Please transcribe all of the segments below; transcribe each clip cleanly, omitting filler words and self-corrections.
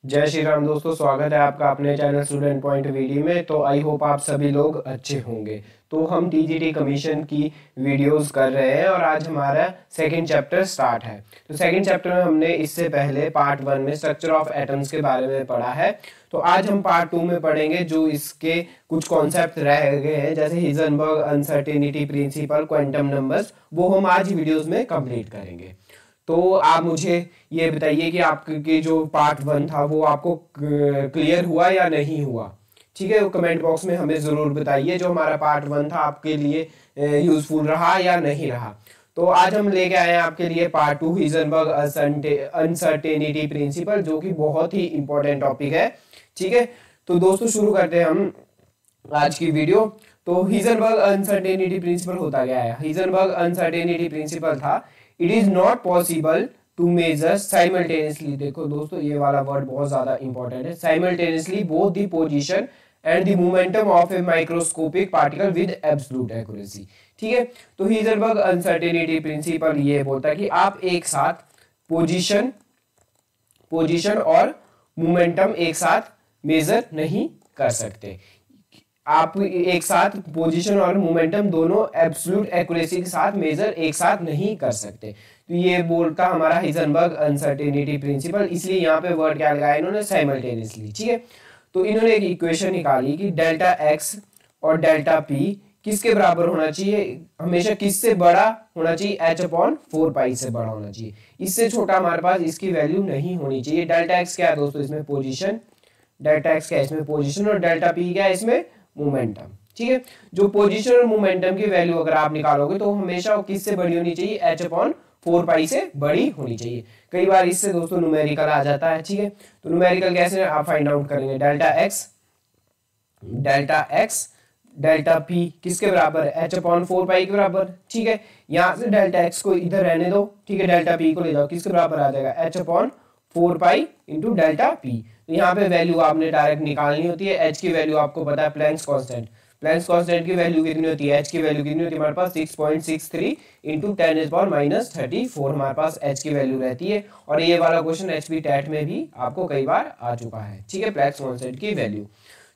जय श्री राम दोस्तों, स्वागत है आपका अपने चैनल स्टूडेंट पॉइंट वीडियो में। तो आई होप आप सभी लोग अच्छे होंगे। तो हम टीजीटी कमीशन की वीडियोस कर रहे हैं और आज हमारा सेकंड चैप्टर स्टार्ट है। तो सेकंड चैप्टर में हमने इससे पहले पार्ट 1 में स्ट्रक्चर ऑफ एटम्स के बारे में पढ़ा है। तो आज हम पार्ट 2 में पढ़ेंगे जो इसके कुछ कॉन्सेप्ट रह गए हैं, जैसे Heisenberg uncertainty principal, quantum numbers, वो हम आज वीडियोज में कंप्लीट करेंगे। तो आप मुझे ये बताइए कि आपके जो पार्ट 1 था वो आपको क्लियर हुआ या नहीं हुआ। ठीक है, वो कमेंट बॉक्स में हमें ज़रूर बताइए जो हमारा पार्ट 1 था आपके लिए यूजफुल रहा या नहीं रहा। तो आज हम लेके आए हैं आपके लिए पार्ट 2 हिजनबर्ग अनसर्टेनिटी प्रिंसिपल, जो कि बहुत ही इंपॉर्टेंट टॉपिक है। ठीक है, तो दोस्तों शुरू करते हैं हम आज की वीडियो। तो हिजनबर्ग अनसर्टेनिटी प्रिंसिपल होता क्या है? हिजनबर्ग अनसर्टेनिटी प्रिंसिपल था, it is not possible to measure simultaneously. देखो दोस्तों, ये वाला वर्ड बहुत ज्यादा इंपॉर्टेंट है। Simultaneously both the position and the momentum of a microscopic particle with absolute accuracy. ठीक है, तो हिजनबर्ग अनसर्टेनिटी प्रिंसिपल ये बोलता है कि आप एक साथ पोजीशन और मोमेंटम एक साथ मेजर नहीं कर सकते। आप एक साथ पोजीशन और मोमेंटम दोनों एब्सोल्यूट एक्यूरेसी के साथ मेजर एक साथ नहीं कर सकते। तो ये बोलता हमारा हिजनबर्ग अनसर्टेनिटी प्रिंसिपल। इसलिए यहाँ पे वर्ड क्या लगाया इन्होंने? साइमल्टेनियसली। ठीक है, तो इन्होंने एक इक्वेशन निकाली कि डेल्टा एक्स और डेल्टा पी किसके बराबर होना चाहिए? हमेशा किससे बड़ा होना चाहिए? h/4 पाई से बड़ा होना चाहिए। इससे छोटा हमारे पास इसकी वैल्यू नहीं होनी चाहिए। डेल्टा एक्स क्या है दोस्तों? इसमें पोजीशन। डेल्टा एक्स क्या है? इसमें पोजीशन। और डेल्टा पी क्या है? इसमें मोमेंटम। ठीक है, जो पोजीशन और मोमेंटम की वैल्यू अगर आप निकालोगे तो हमेशा किससे बड़ी होनी चाहिए? h/4 पाई से बड़ी होनी चाहिए। कई बार इससे दोस्तों न्यूमेरिकल आ जाता है। ठीक है, तो न्यूमेरिकल कैसे आप फाइंड आउट करेंगे? डेल्टा एक्स डेल्टा पी किसके बराबर है? h/4 पाई के बराबर। ठीक है, यहाँ से डेल्टा एक्स को इधर रहने दो। ठीक है, डेल्टा पी को ले जाओ, किसके बराबर आ जाएगा? h/4 pi into delta P. तो यहाँ पे वैल्यू आपने डायरेक्ट निकालनी होती है। एच की वैल्यू आपको पता है, प्लैंक्स कांस्टेंट। प्लैंक्स कांस्टेंट की वैल्यू कितनी होती है? एच की वैल्यू कितनी होती है हमारे पास? 6.63 इंटू 10⁻⁻34 हमारे पास एच की वैल्यू रहती है। और ये वाला क्वेश्चन एचपी टेट में भी आपको कई बार आ चुका है। ठीक है, प्लैंक्स कांस्टेंट की वैल्यू।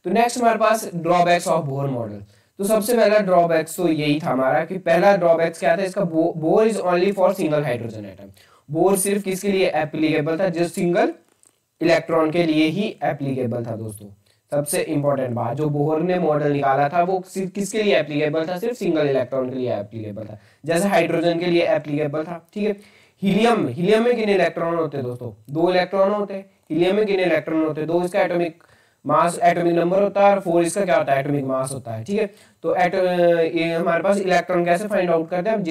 तो नेक्स्ट हमारे पास ड्रॉबैक्स ऑफ बोहर मॉडल। तो सबसे पहला ड्रॉबैक्स तो यही था हमारा कि पहला ड्रॉबैक्स क्या था इसका? Bore is only for single hydrogen atom. Bore सिर्फ किसके लिए एप्लीकेबल था? जो सिंगल इलेक्ट्रॉन के लिए ही एप्लीकेबल था। दोस्तों सबसे इंपॉर्टेंट बात, जो बोहर ने मॉडल निकाला था वो सिर्फ किसके लिए एप्लीकेबल था? सिर्फ सिंगल इलेक्ट्रॉन के लिए एप्लीकेबल था। जैसे हाइड्रोजन के लिए एप्लीकेबल था। ठीक है, हीलियम में कितने इलेक्ट्रॉन होते हैं दोस्तों? 2 इलेक्ट्रॉन होते हैं। हीलियम में कितने इलेक्ट्रॉन होते हैं? 2 इसका एटॉमिक मास, एटॉमिक नंबर होता है, और 4 इसका क्या होता है? एटॉमिक मास होता है। ठीक है, तो ये हमारे पास इलेक्ट्रॉन कैसे फाइंड आउट करते हैं?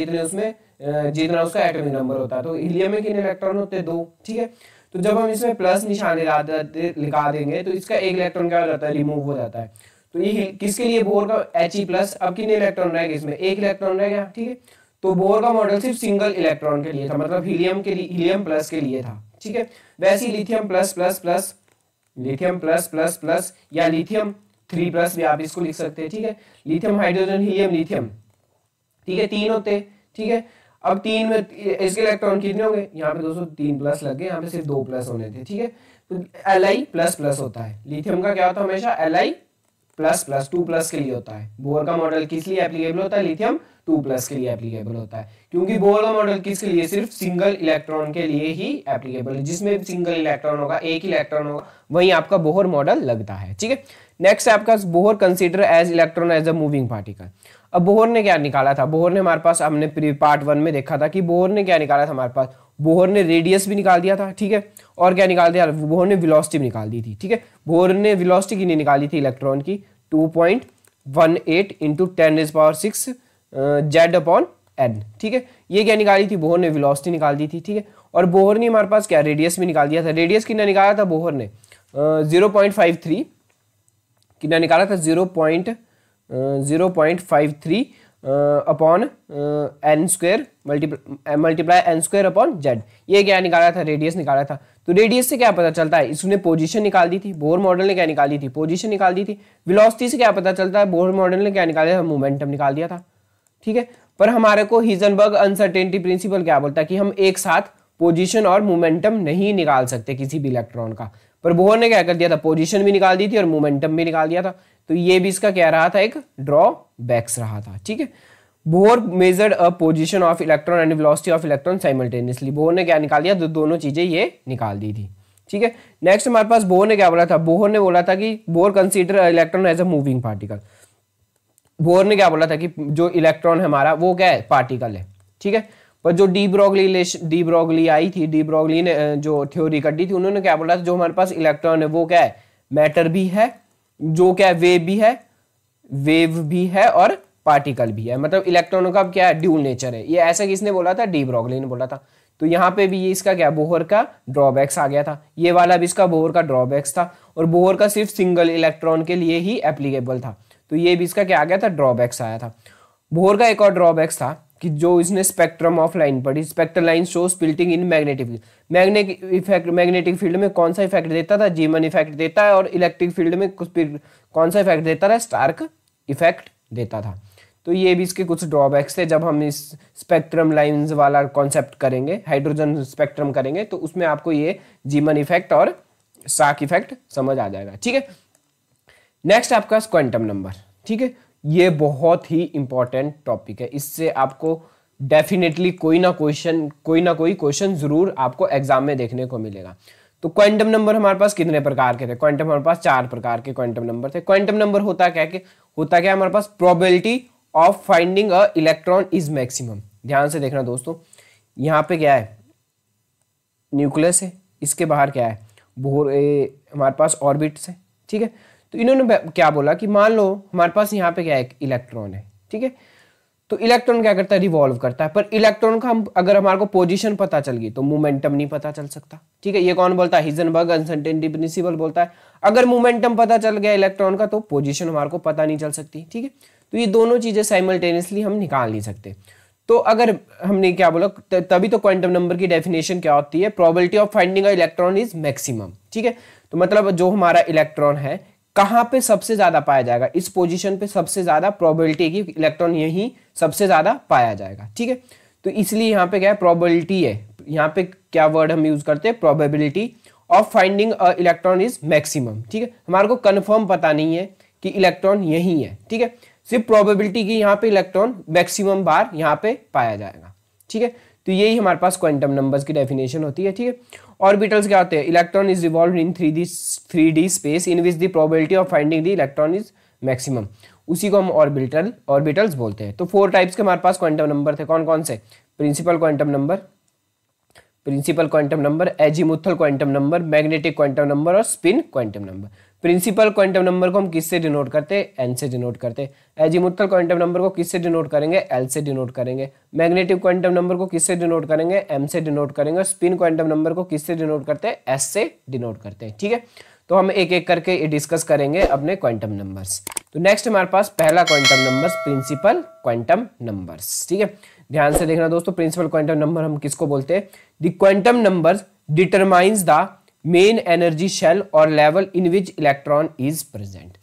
जितना उसका एटॉमिक नंबर होता है। तो हीलियम में कितने इलेक्ट्रॉन होते हैं? 2। ठीक है, तो जब हम इसमें प्लस निशान लिखा देंगे तो इसका एक इलेक्ट्रॉन क्या हो जाता है? रिमूव हो जाता है। तो ये किसके लिए? बोर का He+। अब कितने इलेक्ट्रॉन रह गए इसमें? एक इलेक्ट्रॉन रह गया। ठीक है, तो बोर का मॉडल सिर्फ सिंगल इलेक्ट्रॉन के लिए था, मतलब हीलियम प्लस के लिए था। ठीक है, वैसे ही लिथियम प्लस या लिथियम 3+ भी आप इसको लिख सकते हैं। ठीक है, लिथियम, हाइड्रोजन, हीलियम, लिथियम। ठीक है, 3 होते हैं। ठीक है, अब 3 में इसके इलेक्ट्रॉन कितने होंगे? यहाँ पे दोस्तों 3+ लग गए, यहाँ पे सिर्फ 2+ होने थे। ठीक है, तो Li++ होता है। लिथियम का क्या होता है? हमेशा Li++, 2+ के लिए होता है। बोर का मॉडल किस लिए एप्लीकेबल होता है? लिथियम 2+ के लिए एप्लीकेबल होता है, क्योंकि बोर का मॉडल किसके लिए? सिर्फ सिंगल इलेक्ट्रॉन के लिए ही एप्लीकेबल है। जिसमें सिंगल इलेक्ट्रॉन होगा, एक इलेक्ट्रॉन होगा, वहीं आपका बोहर मॉडल लगता है। ठीक है, नेक्स्ट है आपका Bohr consider as electron as a moving particle. अब बोहर ने क्या निकाला था? बोहर ने हमारे पास, हमने पार्ट 1 में देखा था कि बोहर ने क्या निकाला था हमारे पास? बोहर ने रेडियस भी निकाल दिया था। ठीक है, और क्या निकाल दिया? बोहर ने वेलोसिटी भी निकाल दी थी। ठीक है, बोहर ने वेलोसिटी कितनी निकाली थी इलेक्ट्रॉन की? 2.18 इंटू 10⁻6 Z/n। ठीक है, ये क्या निकाली थी? बोहर ने वेलोसिटी निकाल दी थी। ठीक है, और बोहर ने हमारे पास क्या? रेडियस भी निकाल दिया था। रेडियस कितना निकाला था बोहर ने? 0.53 कितना निकाला था? 0.53 upon n² multiply n² upon z। ये क्या निकाला था? रेडियस निकाला था। तो रेडियस से क्या पता चलता है? इसने पोजीशन निकाल दी थी। बोहर मॉडल ने क्या निकाली थी? पोजीशन निकाल दी थी। वेलोसिटी से क्या पता चलता है? बोहर मॉडल ने क्या निकाला था? मोमेंटम निकाल दिया था। ठीक है, पर हमारे को हिजनबर्ग अनसर्टेनिटी प्रिंसिपल क्या बोलता है कि हम एक साथ पोजीशन और मोमेंटम नहीं निकाल सकते किसी भी इलेक्ट्रॉन का। पर बोहर ने क्या कर दिया था, पोजीशन भी निकाल दी थी और मोमेंटम भी निकाल दिया था। तो ये भी इसका क्या रहा था, एक ड्रॉबैक्स रहा था। ठीक है, Bohr measured a position of electron and velocity of electron simultaneously. Bohr ने क्या निकाल दिया, दोनों चीजें ये निकाल दी थी। ठीक है, नेक्स्ट हमारे पास बोहर ने क्या बोला था, बोहर ने बोला था कि Bohr consider electron as a moving particle. Bohr ने क्या बोला था कि जो इलेक्ट्रॉन है हमारा वो क्या है, पार्टिकल है। ठीक है, पर जो डी ब्रोगली आई थी, डी ब्रोगली ने जो थ्योरी कर दी थी, उन्होंने क्या बोला था, जो हमारे पास इलेक्ट्रॉन है वो क्या है, मैटर भी है, जो क्या है वेव भी है और पार्टिकल भी है। मतलब इलेक्ट्रॉनों का क्या है, ड्यूल नेचर है। ये ऐसा किसने बोला था, डी ब्रोगली ने बोला था। तो यहाँ पे भी ये इसका क्या, बोहर का ड्रॉबैक्स आ गया था। ये वाला भी इसका बोहर का ड्रॉबैक्स था, और बोहर का सिर्फ सिंगल इलेक्ट्रॉन के लिए ही एप्लीकेबल था। तो ये भी इसका क्या आ गया था, ड्रॉबैक्स आया था। बोहर का एक और ड्रॉबैक्स था कि जो इसने स्पेक्ट्रम ऑफ लाइन पढ़ी, spectral line show splitting in magnetic field. Magnetic field में कौन सा इफेक्ट देता था, जीमन इफेक्ट देता है, और इलेक्ट्रिक फील्ड में कौन सा इफेक्ट देता था, स्टार्क इफेक्ट देता था। तो ये भी इसके कुछ ड्रॉबैक्स थे। जब हम इस स्पेक्ट्रम लाइंस वाला कॉन्सेप्ट करेंगे, हाइड्रोजन स्पेक्ट्रम करेंगे, तो उसमें आपको ये जीमन इफेक्ट और स्टार्क इफेक्ट समझ आ जाएगा। ठीक है, नेक्स्ट आपका क्वांटम नंबर। ठीक है, ये बहुत ही इंपॉर्टेंट टॉपिक है। इससे आपको डेफिनेटली कोई ना कोई क्वेश्चन जरूर आपको एग्जाम में देखने को मिलेगा। तो क्वांटम नंबर हमारे पास कितने प्रकार के थे, क्वांटम हमारे पास 4 प्रकार के क्वांटम नंबर थे। क्वांटम नंबर होता क्या हमारे पास, probability of finding a electron is maximum. ध्यान से देखना दोस्तों, यहाँ पे क्या है, न्यूक्लियस है, इसके बाहर क्या है, बोहर हमारे पास ऑर्बिट्स है। ठीक है, तो इन्होंने क्या बोला कि मान लो हमारे पास यहाँ पे क्या है, एक इलेक्ट्रॉन है। ठीक है, तो इलेक्ट्रॉन क्या करता है, रिवॉल्व करता है। पर इलेक्ट्रॉन का हम अगर हमारे को पोजीशन पता चल गई तो मोमेंटम नहीं पता चल सकता। ठीक है, ये कौन बोलता है, हिजनबर्ग अनसर्टेनिटी प्रिंसिपल बोलता है। अगर मोमेंटम पता चल गया इलेक्ट्रॉन का तो पोजीशन हमारे को पता नहीं चल सकती। ठीक है, तो ये दोनों चीजें साइमल्टेनियसली हम निकाल नहीं सकते। तो अगर हमने क्या बोला, तभी तो क्वांटम नंबर की डेफिनेशन क्या होती है, probability of finding a electron is maximum. ठीक है, तो मतलब जो हमारा इलेक्ट्रॉन है कहां पे सबसे ज्यादा पाया जाएगा, इस पोजीशन पे सबसे ज्यादा प्रोबेबिलिटी की इलेक्ट्रॉन यही सबसे ज्यादा पाया जाएगा। ठीक है, तो इसलिए यहाँ पे क्या है, प्रोबेबिलिटी है। यहाँ पे क्या वर्ड हम यूज करते हैं, probability of finding a electron is maximum. ठीक है, हमारे को कंफर्म पता नहीं है कि इलेक्ट्रॉन यही है। ठीक है, सिर्फ प्रोबेबिलिटी की यहाँ पे इलेक्ट्रॉन मैक्सिमम बार यहाँ पे पाया जाएगा। ठीक है, तो यही हमारे पास क्वांटम नंबर्स की डेफिनेशन होती है। ठीक है, ऑर्बिटल्स क्या होते हैं, electron is revolve in 3D space in which the probability of finding the electron is maximum. उसी को हम ऑर्बिटल्स बोलते हैं। तो 4 टाइप्स के हमारे पास क्वांटम नंबर थे। कौन कौन से, principal quantum number, azimuthal quantum number, magnetic quantum number और spin quantum number. Principal quantum number को हम किससे डिनोट करते हैं, एन से डिनोट करते हैं। एजीमुथल क्वांटम नंबर को किससे डिनोट करेंगे, एल से डिनोट करेंगे। मैग्नेटिक क्वांटम नंबर को किससे डिनोट करेंगे, एम से डिनोट करेंगे। और स्पिन क्वांटम नंबर को किससे डिनोट करते हैं, एस से डिनोट करते हैं। ठीक है, तो हम एक एक करके डिस्कस करेंगे अपने क्वांटम नंबर्स। तो नेक्स्ट हमारे पास पहला quantum number, principal quantum numbers. ठीक है, ध्यान से देखना दोस्तों, प्रिंसिपल क्वांटम नंबर हम किसको बोलते हैं, the quantum number determines the main energy shell और level in which electron is present.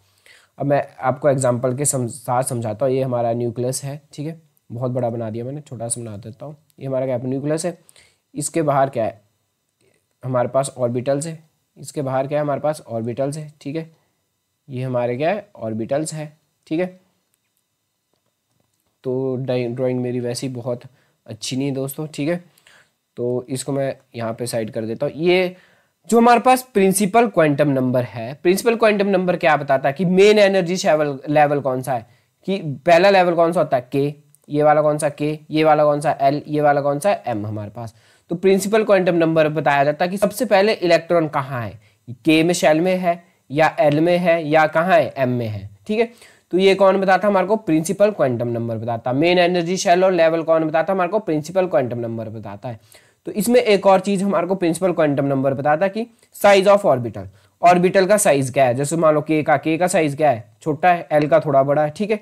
अब मैं आपको एग्जांपल के साथ समझाता हूँ। ये हमारा न्यूक्लियस है। ठीक है, बहुत बड़ा बना दिया मैंने, छोटा सा बना देता हूँ। ये हमारा क्या है, न्यूक्लियस है। इसके बाहर क्या है, हमारे पास ऑर्बिटल्स है। इसके बाहर क्या है, हमारे पास ऑर्बिटल्स है। ठीक है, ये हमारे क्या है, ऑर्बिटल्स है। ठीक है, तो ड्राइंग मेरी वैसी बहुत अच्छी नहीं है दोस्तों। ठीक है, तो इसको मैं यहाँ पे साइड कर देता हूँ। ये जो हमारे पास प्रिंसिपल क्वांटम नंबर है, प्रिंसिपल क्वांटम नंबर क्या बताता है कि मेन एनर्जी लेवल कौन सा है, कि पहला लेवल कौन सा होता है, के, ये वाला कौन सा के, ये वाला कौन सा एल, ये वाला कौन सा एम हमारे पास। तो प्रिंसिपल क्वांटम नंबर बताया जाता है कि सबसे पहले इलेक्ट्रॉन कहाँ है, के में, शेल में है, या एल में है, या कहाँ है, एम में है। ठीक है, तो ये कौन बताता हमारे को, प्रिंसिपल क्वांटम नंबर बताता। मेन एनर्जी शेल और लेवल कौन बताता हमारे को, प्रिंसिपल क्वांटम नंबर बताता है। तो इसमें एक और चीज हमारे को प्रिंसिपल क्वांटम नंबर बताता है कि साइज ऑफ ऑर्बिटल, ऑर्बिटल का साइज क्या है। जैसे मान लो के का साइज क्या है, छोटा है, एल का थोड़ा बड़ा है। ठीक है,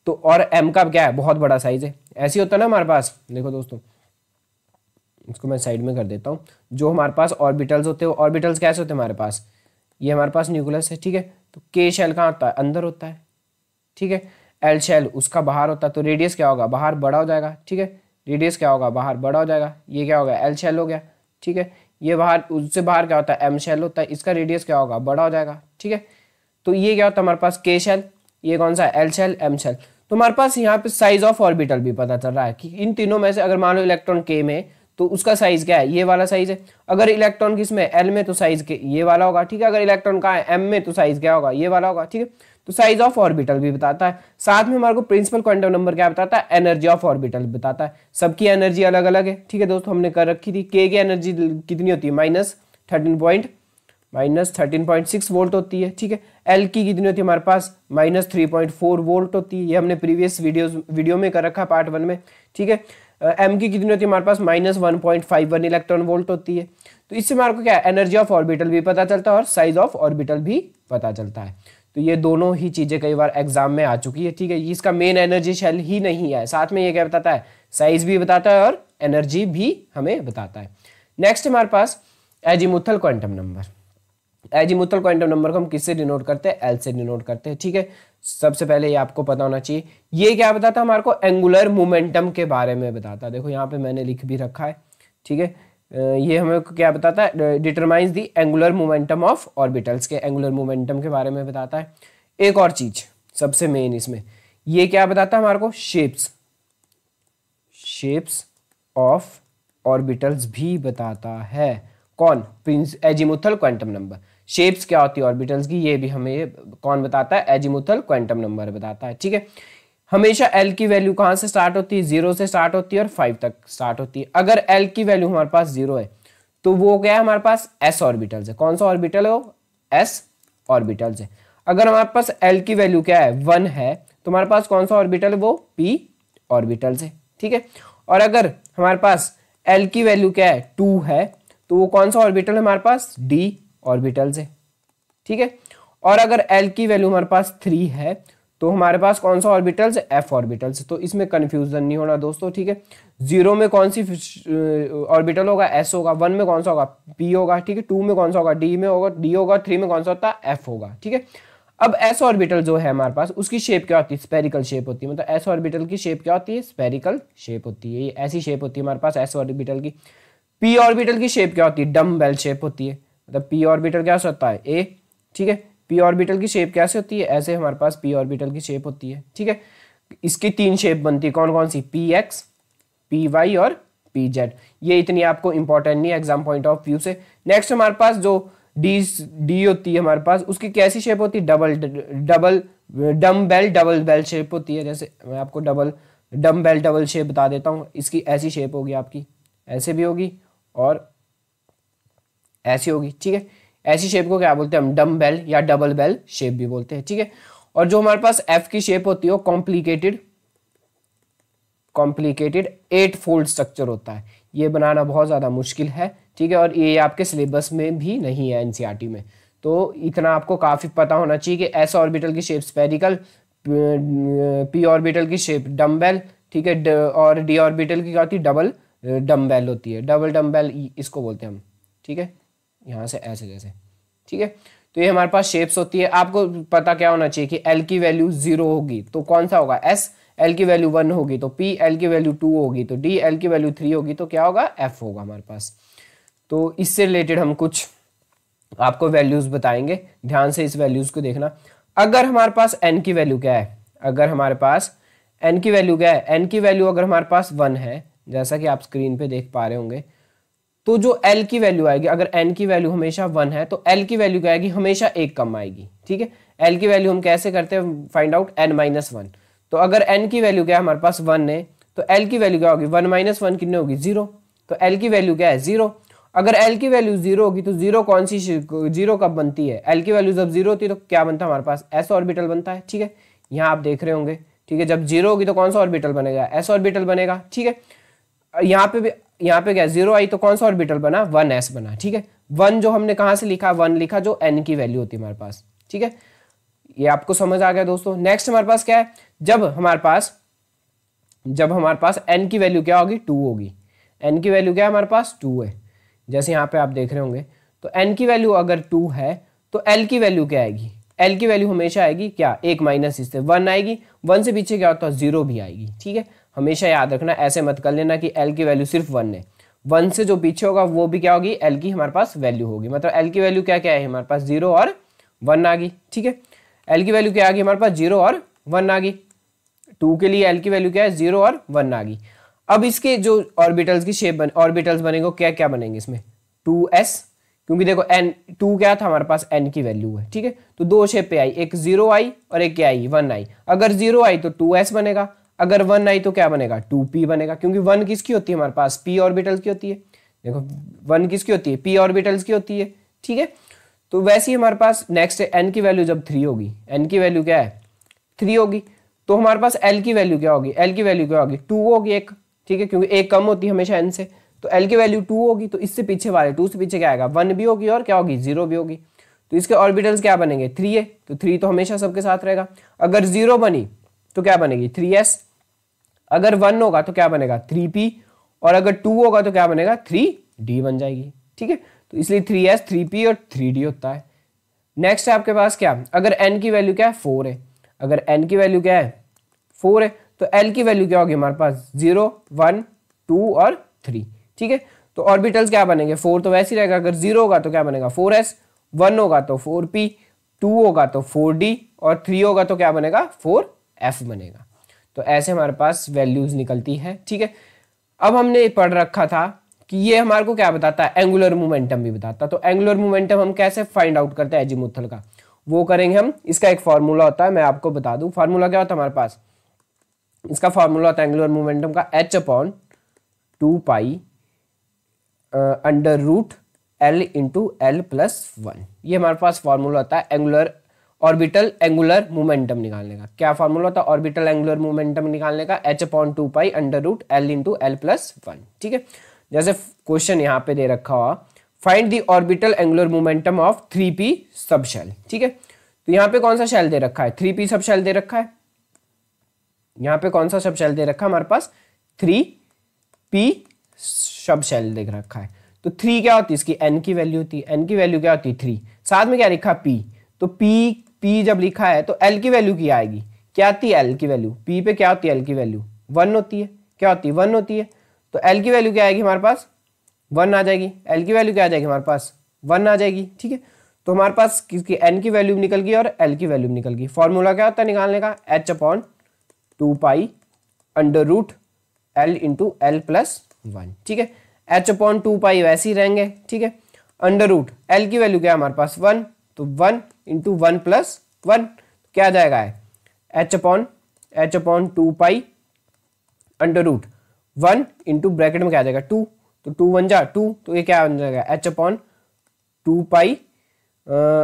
तो और एम का क्या है, बहुत बड़ा साइज है। ऐसे होता है ना हमारे पास। देखो दोस्तों, इसको मैं साइड में कर देता हूँ। जो हमारे पास ऑर्बिटल्स होते हैं, ऑर्बिटल्स कैसे होते हैं हमारे पास, ये हमारे पास न्यूक्लियस है। ठीक है, तो के शेल कहाँ होता है, अंदर होता है। ठीक है, एल शेल उसका बाहर होता है। तो रेडियस क्या होगा, बाहर बड़ा हो जाएगा। ठीक है, रेडियस क्या होगा, बाहर बड़ा हो जाएगा। ये क्या होगा, एल शेल हो गया। ठीक है, ये बाहर, उससे बाहर क्या होता है, एम शेल होता है, इसका रेडियस क्या होगा, बड़ा हो जाएगा, ठीक है। तो ये क्या होता है हमारे पास के शेल, ये कौन सा है, एल शेल, एम शेल। तो हमारे पास यहाँ पे साइज ऑफ ऑर्बिटल भी पता चल रहा है कि इन तीनों में से अगर मान लो इलेक्ट्रॉन के में, तो उसका साइज क्या है, ये वाला साइज है। अगर इलेक्ट्रॉन किस में, एल में, तो साइज के ये वाला होगा, ठीक है। अगर इलेक्ट्रॉन का है एम में, तो साइज क्या होगा, ये वाला होगा, ठीक है। तो साइज ऑफ ऑर्बिटल भी बताता है, साथ में हमारे को प्रिंसिपल क्वांटम नंबर क्या बताता है, एनर्जी ऑफ ऑर्बिटल बताता है। सबकी एनर्जी अलग अलग है, ठीक है दोस्तों, हमने कर रखी थी। के की एनर्जी कितनी होती है, -13.6 वोल्ट होती है, ठीक है। एल की कितनी होती है हमारे पास, -3.4 वोल्ट होती है, ये हमने प्रीवियस वीडियो में कर रखा है पार्ट 1 में, ठीक है। एम की कितनी होती है हमारे पास, -1.51 इलेक्ट्रॉन वोल्ट होती है। तो इससे हमारे को क्या है, एनर्जी ऑफ ऑर्बिटल भी पता चलता है और साइज ऑफ ऑर्बिटल भी पता चलता है। तो ये दोनों ही चीजें कई बार एग्जाम में आ चुकी है, ठीक है। इसका मेन एनर्जी शेल ही नहीं है, साथ में ये क्या बताता है, साइज भी बताता है और एनर्जी भी हमें बताता है। नेक्स्ट हमारे पास azimuthal quantum number. Azimuthal quantum number को हम किससे डिनोट करते हैं, एल से डिनोट करते हैं, ठीक है। सबसे पहले ये आपको पता होना चाहिए, ये क्या बताता है हमारे को, एंगुलर मोमेंटम के बारे में बताता है। देखो यहाँ पे मैंने लिख भी रखा है, ठीक है। ये हमें क्या बताता है, determines the angular momentum of orbitals, के एंगुलर मोमेंटम के बारे में बताता है। एक और चीज सबसे मेन इसमें, ये क्या बताता है हमारे को, शेप्स ऑफ ऑर्बिटल्स भी बताता है। कौन, एजीमुथल क्वांटम नंबर। शेप्स क्या होती है ऑर्बिटल्स की, ये भी हमें कौन बताता है, एजीमुथल क्वांटम नंबर बताता है, ठीक है। हमेशा एल की वैल्यू कहाँ से स्टार्ट होती है, 0 से स्टार्ट होती है और 5 तक स्टार्ट होती है। अगर एल की वैल्यू हमारे पास 0 है तो वो क्या है हमारे पास, एस ऑर्बिटल्स है। कौन सा ऑर्बिटल है वो, एस ऑर्बिटल्स है। अगर हमारे पास एल की वैल्यू क्या है, 1 है, तो हमारे पास कौन सा ऑर्बिटल है, वो पी ऑर्बिटल्स है, ठीक है। और अगर हमारे पास एल की वैल्यू क्या है, 2 है, तो वो कौन सा ऑर्बिटल है हमारे पास, डी ऑर्बिटल्स है, ठीक है। और अगर एल की वैल्यू हमारे पास 3 है तो हमारे पास कौन सा ऑर्बिटल्स, एफ ऑर्बिटल्स। तो इसमें कंफ्यूजन नहीं होना दोस्तों, ठीक है। 0 में कौन सी ऑर्बिटल होगा, एस होगा। 1 में कौन सा होगा, पी होगा, ठीक है। 2 में कौन सा होगा, डी में होगा, डी होगा। 3 में कौन सा होता है, एफ होगा, ठीक है। अब एस ऑर्बिटल जो है हमारे पास, उसकी शेप क्या होती है, स्पेरिकल शेप होती है। मतलब एस ऑर्बिटल की शेप क्या होती है, स्पेरिकल शेप होती है। ये ऐसी शेप होती है हमारे पास एस ऑर्बिटल की। पी ऑर्बिटल की शेप क्या होती है, डम बेल शेप होती है। मतलब पी ऑर्बिटल क्या होता है, ए, ठीक है। पी ऑर्बिटल की शेप कैसे होती है, ऐसे हमारे पास पी ऑर्बिटल की शेप होती है, ठीक है। इसकी 3 शेप बनती है, कौन कौन सी, पी एक्स, पी वाई और पी जेड। ये इतनी आपको इंपॉर्टेंट नहीं है एग्जाम पॉइंट ऑफ व्यू से। नेक्स्ट हमारे पास जो डी होती है हमारे पास, उसकी कैसी शेप होती है, डम बेल शेप होती है। जैसे मैं आपको डम बेल डबल शेप बता देता हूँ। इसकी ऐसी शेप होगी आपकी, ऐसे भी होगी और ऐसी होगी, ठीक है। ऐसी शेप को क्या बोलते हैं हम, डम बेल या डबल बेल शेप भी बोलते हैं, ठीक है। और जो हमारे पास एफ की शेप होती है वो कॉम्प्लिकेटेड 8 फोल्ड स्ट्रक्चर होता है। ये बनाना बहुत ज़्यादा मुश्किल है, ठीक है। और ये आपके सिलेबस में भी नहीं है एनसीईआरटी में। तो इतना आपको काफ़ी पता होना चाहिए कि एस ऑर्बिटल की शेप स्पेरिकल, पी ऑर्बिटल की शेप डम्बेल, ठीक है। और डी ऑर्बिटल की क्या होती है, डबल डम्बेल होती है। डबल डम्बेल इसको बोलते हैं हम, ठीक है। यहाँ से ऐसे जैसे, ठीक है। तो ये हमारे पास शेप्स होती है। आपको पता क्या होना चाहिए कि एल की वैल्यू 0 होगी तो कौन सा होगा, एस। एल की वैल्यू 1 होगी तो पी, एल की वैल्यू 2 होगी तो डी, एल की वैल्यू 3 होगी तो क्या होगा, एफ होगा हमारे पास। तो इससे रिलेटेड हम कुछ आपको वैल्यूज बताएंगे, ध्यान से इस वैल्यूज को देखना। अगर हमारे पास एन की वैल्यू क्या है, अगर हमारे पास एन की वैल्यू क्या है, एन की वैल्यू अगर हमारे पास 1 है, जैसा कि आप स्क्रीन पे देख पा रहे होंगे, तो जो एल की वैल्यू आएगी, अगर एन की वैल्यू हमेशा 1 है तो एल की वैल्यू क्या आएगी, हमेशा 1 कम आएगी, ठीक है। एल की वैल्यू हम कैसे करते हैं, फाइंड आउट n-1। तो अगर एन की वैल्यू क्या है हमारे पास 1 है तो एल की वैल्यू क्या होगी, 1 - 1 कितनी होगी, 0। तो एल की वैल्यू क्या है, 0। अगर एल की वैल्यू 0 होगी तो 0 कौन सी, 0 कब बनती है, एल की वैल्यू जब 0 होती है तो क्या बनता है हमारे पास, एस ऑर्बिटल बनता है, ठीक है। यहाँ आप देख रहे होंगे, ठीक है। जब 0 होगी तो कौन सा ऑर्बिटल बनेगा, एस ऑर्बिटल बनेगा, ठीक है। यहाँ पे भी, यहाँ पे क्या 0 आई तो कौन सा ऑर्बिटल बना, 1s बना, ठीक है। 1 जो हमने कहाँ से लिखा, 1 लिखा जो n की वैल्यू होती है हमारे पास, ठीक है। ये आपको समझ आ गया दोस्तों। नेक्स्ट हमारे पास क्या है, जब हमारे पास n की वैल्यू क्या होगी, 2 होगी। n की वैल्यू क्या है हमारे पास, 2 है। जैसे यहाँ पे आप देख रहे होंगे, तो n की वैल्यू अगर 2 है तो l की वैल्यू क्या आएगी, l की वैल्यू हमेशा आएगी क्या, 1 माइनस इससे 1 आएगी। 1 से पीछे क्या होता है, 0 भी आएगी, ठीक है। हमेशा याद रखना, ऐसे मत कर लेना कि l की वैल्यू सिर्फ 1 है। 1 से जो पीछे होगा वो भी क्या होगी, एल की हमारे पास वैल्यू होगी। मतलब एल की वैल्यू क्या क्या है हमारे पास, 0 और 1 आ गई। ठीक है, एल की वैल्यू क्या आ गई हमारे पास, 0 और 1 आ गई। 2 के लिए एल की वैल्यू क्या है, 0 और 1 आ गई। अब इसके जो ऑर्बिटल्स की शेप ऑर्बिटल्स बनेंगे क्या क्या बनेंगे इसमें, 2s, क्योंकि देखो n 2 क्या था हमारे पास, n की वैल्यू है। ठीक है, तो दो शेप पे आई, एक 0 आई और एक क्या आई, 1 आई। अगर 0 आई तो 2s बनेगा, अगर 1 आई तो क्या बनेगा, 2p बनेगा, क्योंकि 1 किसकी होती है हमारे पास, p ऑर्बिटल्स की होती है। देखो 1 किसकी होती है, p ऑर्बिटल्स की होती है। ठीक है, तो वैसे ही हमारे पास नेक्स्ट है n की वैल्यू जब 3 होगी, n की वैल्यू क्या है 3 होगी, तो हमारे पास l की वैल्यू क्या होगी, l की वैल्यू क्या होगी 2 होगी एक। ठीक है, क्योंकि एक कम होती है हमेशा n से, तो l की वैल्यू 2 होगी, तो इससे पीछे वाले 2 से पीछे क्या आएगा, 1 भी होगी और क्या होगी 0 भी होगी। तो इसके ऑर्बिटल्स क्या बनेंगे, 3 है, तो 3 तो हमेशा सबके साथ रहेगा। अगर 0 बनी तो क्या बनेगी 3s, अगर 1 होगा तो क्या बनेगा 3p, और अगर 2 होगा तो क्या बनेगा 3d बन जाएगी। ठीक है, तो इसलिए 3s 3p और 3d होता है। नेक्स्ट है आपके पास क्या, अगर n की वैल्यू क्या है 4 है, अगर n की वैल्यू क्या है 4 है, तो l की वैल्यू क्या होगी हमारे पास 0 1 2 और 3। ठीक है, तो ऑर्बिटल्स क्या बनेंगे, 4 तो वैसे ही रहेगा, अगर 0 होगा तो क्या बनेगा 4s, 1 होगा तो 4p, 2 होगा तो 4d और 3 होगा तो क्या बनेगा 4f बनेगा। तो ऐसे हमारे पास वैल्यूज निकलती है। ठीक है, अब हमने पढ़ रखा था कि ये हमारे को क्या बताता है, एंगुलर मोमेंटम भी बताता है। तो एंगुलर मोमेंटम हम कैसे फाइंड आउट करते हैं एजीमुथल का, वो करेंगे हम। इसका एक फॉर्मूला होता है, मैं आपको बता दूं फार्मूला क्या होता है हमारे पास। इसका फॉर्मूला होता है एंगुलर मोमेंटम का h/2 under root l into l plus 1। ये हमारे पास फॉर्मूला होता है एंगुलर ऑर्बिटल एंगुलर मोमेंटम निकालने का। क्या फॉर्मूला होता है ऑर्बिटल एंगुलर मोमेंटम निकालने का, h/2 under root l into l plus 1। ठीक है, जैसे क्वेश्चन यहाँ पे दे रखा हुआ, find the orbital angular momentum of 3p sub shell. ठीक है, तो यहाँ पे कौन सा शेल दे रखा है, 3p सब शेल दे रखा है। यहाँ पे कौन सा सब शेल दे रखा है हमारे पास, 3p सब शेल दे रखा है। तो 3 क्या होती है इसकी, n की वैल्यू होती है, n की वैल्यू क्या होती है 3, साथ में क्या लिखा p, तो p जब लिखा है तो l की वैल्यू की आएगी, क्या आती है l की वैल्यू, p पे क्या होती है l की वैल्यू 1 होती है, क्या होती है 1 होती है। तो l की वैल्यू क्या आएगी हमारे पास 1 आ जाएगी, l की वैल्यू क्या आ जाएगी हमारे पास 1 आ जाएगी। ठीक है, तो हमारे पास किसकी n की वैल्यू निकल गई और l की वैल्यू निकल गई। फॉर्मूला क्या होता है निकालने का, h/2 under root l into l plus 1। ठीक है, h/2 वैसे ही रहेंगे। ठीक है, अंडर रूट l की वैल्यू क्या है हमारे पास 1, तो 1 इंटू 1 प्लस 1 क्या आ जाएगा है h/2 under root 1 into bracket में क्या आ जाएगा 2, तो 2 1 जा 2, तो ये क्या बन जाएगा h/2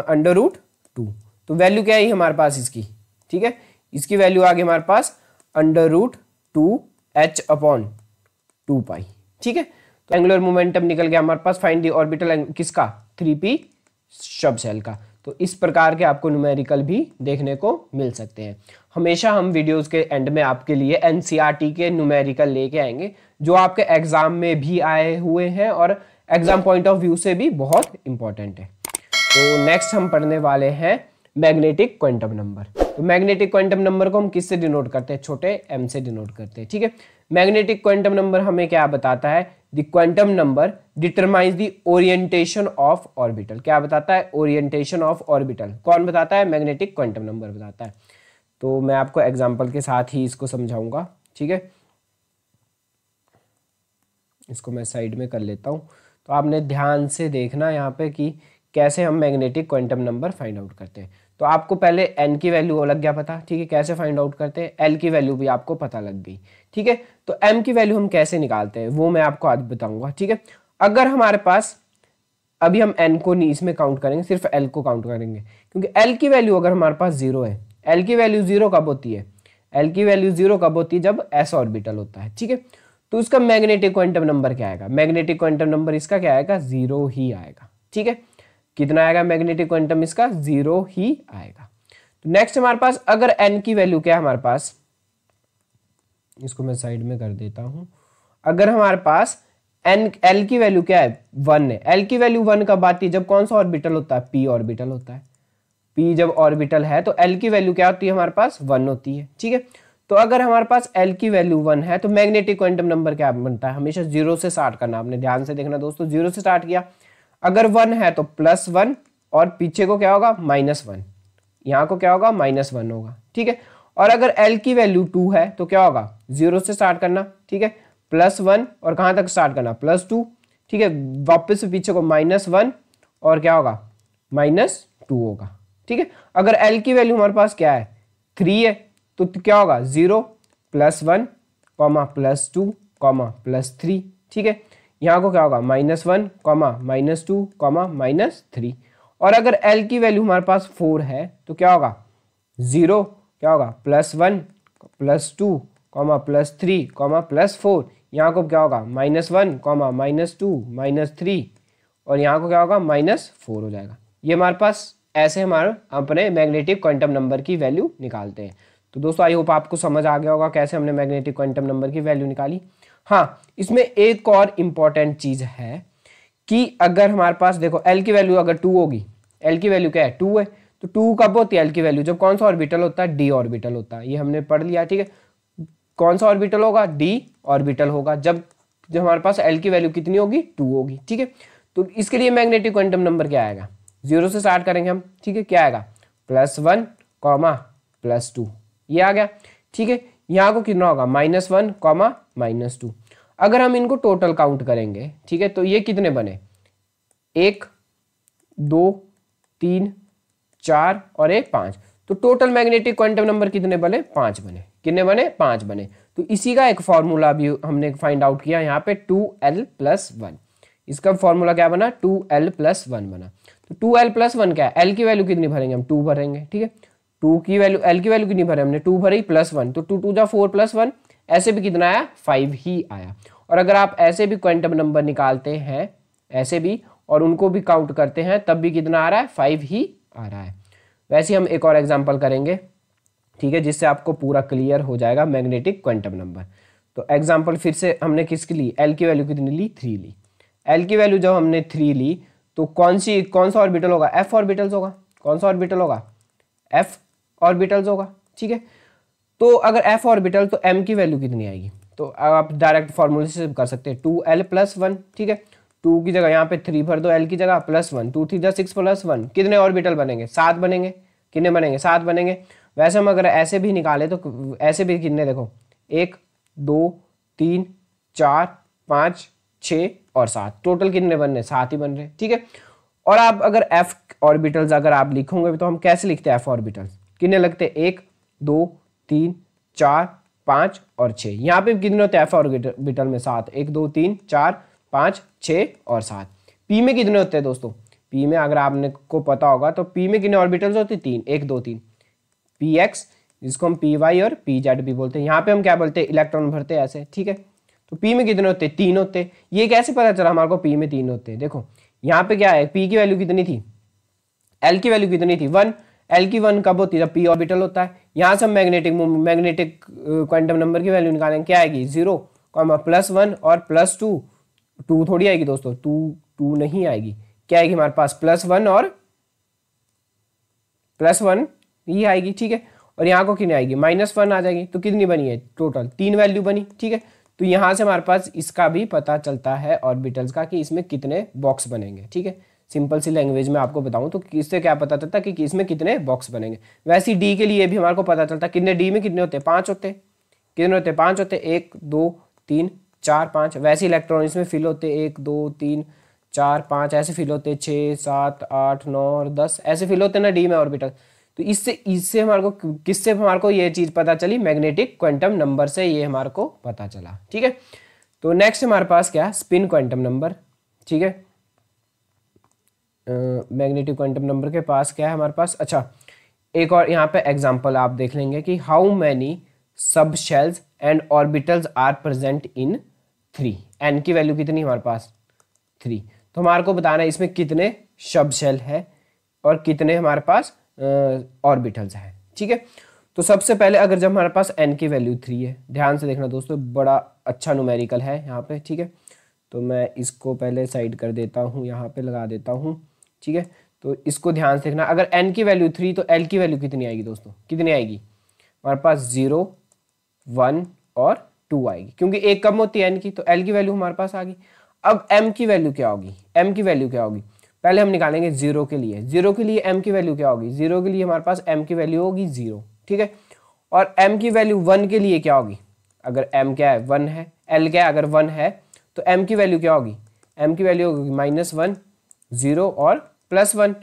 अंडर रूट 2। तो वैल्यू क्या है हमारे पास इसकी, ठीक है, इसकी वैल्यू आ गई हमारे पास अंडर रूट 2h/2। ठीक है, तो एंगुलर मोमेंटम निकल गया हमारे पास। फाइंड द ऑर्बिटल किसका, 3p सब शेल का। तो इस प्रकार के आपको न्यूमेरिकल भी देखने को मिल सकते हैं। हमेशा हम वीडियोस के एंड में आपके लिए एनसीईआरटी के न्यूमेरिकल लेके आएंगे जो आपके एग्जाम में भी आए हुए हैं और एग्जाम पॉइंट ऑफ व्यू से भी बहुत इंपॉर्टेंट है। तो नेक्स्ट हम पढ़ने वाले हैं मैग्नेटिक क्वांटम नंबर। तो मैग्नेटिक क्वांटम नंबर को हम किससे डिनोट करते हैं, छोटे m से डिनोट करते हैं। ठीक है, मैग्नेटिक क्वांटम नंबर हमें क्या बताता है, the quantum number determines the orientation of orbital. क्या बताता है, ओरिएंटेशन ऑफ ऑर्बिटल। कौन बताता है, मैग्नेटिक क्वांटम नंबर बताता है। तो मैं आपको एग्जांपल के साथ ही इसको समझाऊंगा। ठीक है, इसको मैं साइड में कर लेता हूं। तो आपने ध्यान से देखना यहाँ पे कि कैसे हम magnetic quantum number find out करते हैं। तो आपको पहले n की वैल्यू लग गया पता, ठीक है, कैसे फाइंड आउट करते हैं, l की वैल्यू भी आपको पता लग गई। ठीक है, तो m की वैल्यू हम कैसे निकालते हैं वो मैं आपको आज बताऊंगा। ठीक है, अगर हमारे पास अभी हम n को नहीं इसमें काउंट करेंगे, सिर्फ l को काउंट करेंगे, क्योंकि l की वैल्यू अगर हमारे पास 0 है, l की वैल्यू 0 कब होती है, l की वैल्यू 0 कब होती है, जब s ऑर्बिटल होता है। ठीक है, तो इसका मैग्नेटिक क्वांटम नंबर क्या आएगा, मैग्नेटिक क्वांटम नंबर इसका क्या आएगा, 0 ही आएगा। ठीक है, कितना आएगा मैग्नेटिक क्वांटम, इसका 0 ही आएगा। तो नेक्स्ट हमारे पास अगर n की वैल्यू क्या है हमारे पास, इसको मैं साइड में कर देता हूं। अगर हमारे पास l की वैल्यू क्या है 1 है, l की वैल्यू 1 कब आती है, जब कौन सा ऑर्बिटल होता है, p ऑर्बिटल होता है। p जब ऑर्बिटल है तो l की वैल्यू क्या होती है हमारे पास 1 होती है। ठीक है, तो अगर हमारे पास L की वैल्यू 1 है तो मैग्नेटिक क्वांटम नंबर क्या बनता है, हमेशा 0 से स्टार्ट करना। आपने ध्यान से देखना दोस्तों, 0 से स्टार्ट किया, अगर 1 है तो +1 और पीछे को क्या होगा -1, यहाँ को क्या होगा -1 होगा, ठीक है। और अगर L की वैल्यू 2 है तो क्या होगा, 0 से स्टार्ट करना, ठीक है, +1 और कहाँ तक स्टार्ट करना, +2, ठीक है, वापस से पीछे को -1 और क्या होगा -2 होगा, ठीक है। अगर L की वैल्यू हमारे पास क्या है 3 है तो क्या होगा 0 +1 +2 +3, ठीक है। यहाँ को क्या होगा -1 -2 -3। और अगर L की वैल्यू हमारे पास 4 है तो क्या होगा 0 क्या होगा +1 +2 +3 +4, यहाँ को क्या होगा -1 -2 -3 और यहाँ को क्या होगा -4 हो जाएगा। ये हमारे पास ऐसे हमारे अपने मैग्नेटिक क्वांटम नंबर की वैल्यू निकालते हैं। तो दोस्तों आई होप आपको समझ आ गया होगा कैसे हमने मैग्नेटिक क्वांटम नंबर की वैल्यू निकाली। हाँ, इसमें एक और इम्पॉर्टेंट चीज़ है कि अगर हमारे पास देखो L की वैल्यू अगर 2 होगी, L की वैल्यू क्या है 2 है, तो 2 कब होती है L की वैल्यू, जब कौन सा ऑर्बिटल होता है, d ऑर्बिटल होता है। ये हमने पढ़ लिया, ठीक है। कौन सा ऑर्बिटल होगा, d ऑर्बिटल होगा जब हमारे पास L की वैल्यू कितनी होगी 2 होगी, ठीक है। तो इसके लिए मैग्नेटिक क्वांटम नंबर क्या आएगा, 0 से स्टार्ट करेंगे हम, ठीक है, क्या आएगा +1 +2, ये आ गया, ठीक है। यहाँ को कितना होगा -1 -2। अगर हम इनको टोटल काउंट करेंगे, ठीक है, तो ये कितने बने 1 2 3 4 और 1 5, तो टोटल मैग्नेटिक क्वांटम नंबर कितने बने 5 बने, कितने बने 5 बने। तो इसी का एक फॉर्मूला भी हमने फाइंड आउट किया यहाँ पे 2l+1, इसका फॉर्मूला क्या बना 2l+1 बना। तो 2l+1 क्या है, L की वैल्यू कितनी भरेंगे हम 2 भरेंगे, ठीक है। 2 की वैल्यू L की वैल्यू कितनी भरे हमने 2 भरी +1, तो 2 2 जा 4 +1 ऐसे भी कितना आया 5 ही आया। और अगर आप ऐसे भी क्वांटम नंबर निकालते हैं ऐसे भी और उनको भी काउंट करते हैं तब भी कितना आ रहा है 5 ही आ रहा है। वैसे हम एक और एग्जांपल करेंगे, ठीक है, जिससे आपको पूरा क्लियर हो जाएगा मैग्नेटिक क्वांटम नंबर। तो एग्जांपल फिर से हमने किसकी ली, L की वैल्यू कितनी ली 3 ली। L की वैल्यू जब हमने 3 ली तो कौन सा ऑर्बिटल होगा, F ऑर्बिटल्स होगा। कौन सा ऑर्बिटल होगा, F ऑर्बिटल्स होगा, ठीक है। तो अगर F ऑर्बिटल तो M की वैल्यू कितनी आएगी, तो आप डायरेक्ट फॉर्मूले से कर सकते हैं 2l+1, ठीक है। 2 की जगह यहाँ पे 3 भर दो, L की जगह +1, 2 3 जा 6 +1 कितने ऑर्बिटल बनेंगे 7 बनेंगे, कितने बनेंगे 7 बनेंगे। वैसे हम अगर ऐसे भी निकाले तो ऐसे भी कितने देखो 1 2 3 4 5 6 और 7, टोटल कितने बन रहे 7 ही बन रहे, ठीक है। और आप अगर F ऑर्बिटल्स अगर आप लिखोगे तो हम कैसे लिखते हैं F ऑर्बिटल्स, कितने लगते 1 2 3 4 5 और 6, यहाँ पे कितने होते हैं F ऑर्बिटल में 7, 1 2 3 4 5 6 और 7। P में कितने होते हैं दोस्तों, P में अगर आपने को पता होगा तो P में कितने ऑर्बिटल्स होते हैं 3, 1 2 3, px जिसको हम py और pz भी बोलते हैं। यहाँ पे हम क्या बोलते हैं इलेक्ट्रॉन भरते हैं ऐसे, ठीक है। तो P में कितने होते हैं 3 होते हैं। ये कैसे पता चला हमारे को P में 3 होते हैं, देखो यहाँ पे क्या है P की वैल्यू कितनी थी, L की वैल्यू कितनी थी 1, L की 1 कब होती है जब P ऑर्बिटल होता है। यहाँ से हम मैग्नेटिक क्वांटम नंबर की वैल्यू निकालेंगे, क्या आएगी 0 +1 और +2, 2 थोड़ी आएगी दोस्तों, 2 नहीं आएगी, क्या आएगी हमारे पास +1 और +1 ये आएगी, ठीक है। और यहाँ को कितनी आएगी -1 आ जाएगी, तो कितनी बनी है टोटल 3 वैल्यू बनी, ठीक है। तो यहाँ से हमारे पास इसका भी पता चलता है ऑर्बिटल्स का कि इसमें कितने बॉक्स बनेंगे, ठीक है। सिंपल सी लैंग्वेज में आपको बताऊं तो इससे क्या पता चलता है कि इसमें कितने बॉक्स बनेंगे। वैसे डी के लिए भी हमारे को पता चलता है कितने डी में कितने होते हैं 5 होते, कितने होते 5 होते 1 2 3 4 5। वैसे इलेक्ट्रॉन इसमें फिल होते 1 2 3 4 5 ऐसे फिल होते 6 7 8 9 और 10 ऐसे फिल होते ना डी में ऑर्बिटल। तो इससे हमारे को किससे हमारे को ये चीज़ पता चली, मैग्नेटिक क्वांटम नंबर से ये हमारे को पता चला, ठीक है। तो नेक्स्ट हमारे पास क्या स्पिन क्वांटम नंबर, ठीक है। मैग्नेटिक क्वांटम नंबर के पास क्या है हमारे पास, अच्छा एक और यहाँ पे एग्जांपल आप देख लेंगे कि how many sub shells and orbitals are present in 3, n की वैल्यू कितनी हमारे पास 3। तो हमारे को बताना है इसमें कितने सब शेल है और कितने हमारे पास ऑर्बिटल्स है, ठीक है। तो सबसे पहले अगर जब हमारे पास n की वैल्यू 3 है, ध्यान से देखना दोस्तों बड़ा अच्छा न्यूमेरिकल है यहाँ पे, ठीक है। तो मैं इसको पहले साइड कर देता हूँ, यहाँ पे लगा देता हूँ, ठीक है। तो इसको ध्यान से देखना, अगर n की वैल्यू 3 तो l की वैल्यू कितनी आएगी दोस्तों, कितनी आएगी हमारे पास 0 1 और 2 आएगी, क्योंकि एक कम होती है n की, तो l की वैल्यू हमारे पास आ गई। अब m की वैल्यू क्या होगी, m की वैल्यू क्या होगी, पहले हम निकालेंगे 0 के लिए। 0 के लिए m की वैल्यू क्या होगी, 0 के लिए हमारे पास m की वैल्यू होगी 0, ठीक है। और m की वैल्यू 1 के लिए क्या होगी, अगर m क्या है 1 है, l क्या है अगर 1 है, तो m की वैल्यू क्या होगी, m की वैल्यू होगी -1, 0 और +1।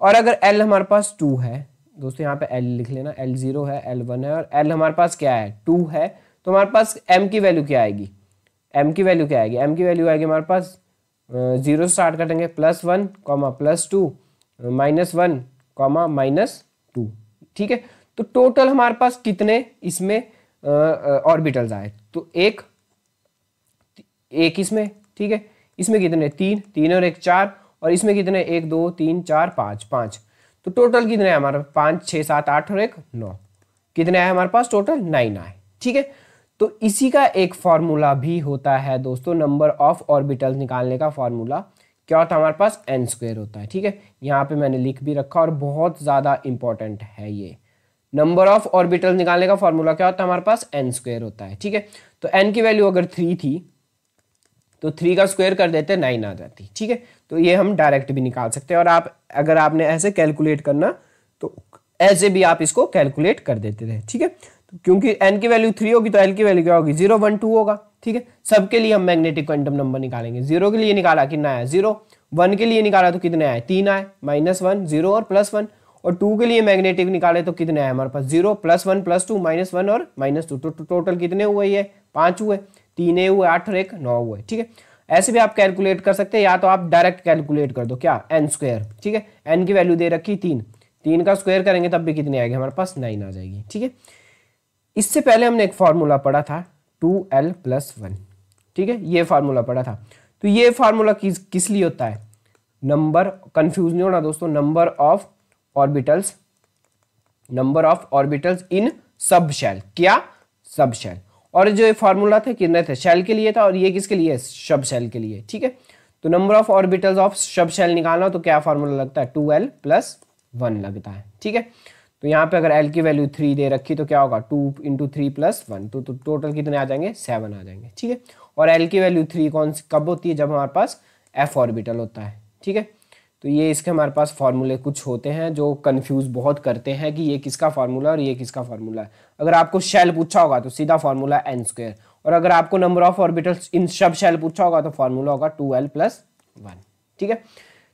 और अगर l हमारे पास 2 है दोस्तों, यहाँ पे l लिख लेना, l 0 है, l 1 है और l हमारे पास क्या है 2 है, तो हमारे पास m की वैल्यू क्या आएगी, m की वैल्यू क्या आएगी, m की वैल्यू आएगी हमारे पास 0 स्टार्ट करेंगे, +1, +2, -1, -2, ठीक है। तो टोटल हमारे पास कितने इसमें ऑर्बिटल्स आए, तो एक इसमें, ठीक है। इसमें कितने, 3 और 1 4, और इसमें कितने 1 2 3 4 5, तो टोटल कितने हैं हमारे 5 6 7 8 और 1 9, कितने आए हमारे पास टोटल 9 आए, ठीक है। तो इसी का एक फॉर्मूला भी होता है दोस्तों, नंबर ऑफ ऑर्बिटल्स निकालने का फॉर्मूला क्या होता है हमारे पास, n² होता है, ठीक है। यहाँ पे मैंने लिख भी रखा और बहुत ज़्यादा इंपॉर्टेंट है ये, नंबर ऑफ ऑर्बिटल्स निकालने का फॉर्मूला क्या होता है हमारे पास, n² होता है, ठीक है। तो n की वैल्यू अगर 3 थी तो 3 का स्क्वायर कर देते 9 आ जाती, ठीक है। तो ये हम डायरेक्ट भी निकाल सकते हैं, और आप अगर आपने ऐसे कैलकुलेट करना तो ऐसे भी आप इसको कैलकुलेट कर देते थे, ठीक है। तो क्योंकि n की वैल्यू 3 होगी तो l की वैल्यू क्या होगी, 0 1 2 होगा, ठीक है। सबके लिए हम मैग्नेटिक क्वांटम नंबर निकालेंगे। 0 के लिए निकाला कितना आया 0, 1 के लिए निकाला तो कितने आए 3 आए, -1 0 और +1, और 2 के लिए मैग्नेटिक निकाले तो कितने आए हमारे पास 0 +1 +2 -1 और -2, तो टोटल कितने हुए, ये 5 हुए, 3 ए हुए, 8 और 1 9 हुए, ठीक है। ऐसे भी आप कैलकुलेट कर सकते हैं, या तो आप डायरेक्ट कैलकुलेट कर दो क्या, n², ठीक है। n की वैल्यू दे रखी 3 का स्क्वायर करेंगे तब भी कितनी आएगी हमारे पास 9 आ जाएगी, ठीक है। इससे पहले हमने एक फार्मूला पढ़ा था 2l + 1, ठीक है, ये फार्मूला पढ़ा था। तो ये फार्मूला किस लिए होता है, नंबर, कंफ्यूज नहीं होना दोस्तों, नंबर ऑफ ऑर्बिटल्स इन सब शेल, क्या सब शेल। और जो ये फार्मूला थे कितने थे, शेल के लिए था, और ये किसके लिए, सब शेल के लिए, ठीक है। तो number of orbitals of subshell निकालना तो क्या फार्मूला लगता है, 2l + 1 लगता है, ठीक है। तो यहाँ पे अगर l की वैल्यू 3 दे रखी तो क्या होगा 2 × 3 + 1, तो टोटल कितने आ जाएंगे 7 आ जाएंगे, ठीक है। और l की वैल्यू 3 कब होती है, जब हमारे पास f ऑर्बिटल होता है, ठीक है। तो ये इसके हमारे पास फार्मूले कुछ होते हैं जो कंफ्यूज बहुत करते हैं कि ये किसका फार्मूला और ये किसका फार्मूला है। अगर आपको शेल पूछा होगा तो सीधा फार्मूला n², और अगर आपको नंबर ऑफ ऑर्बिटल्स इन सब शेल पूछा होगा तो फार्मूला होगा 2l + 1, ठीक है।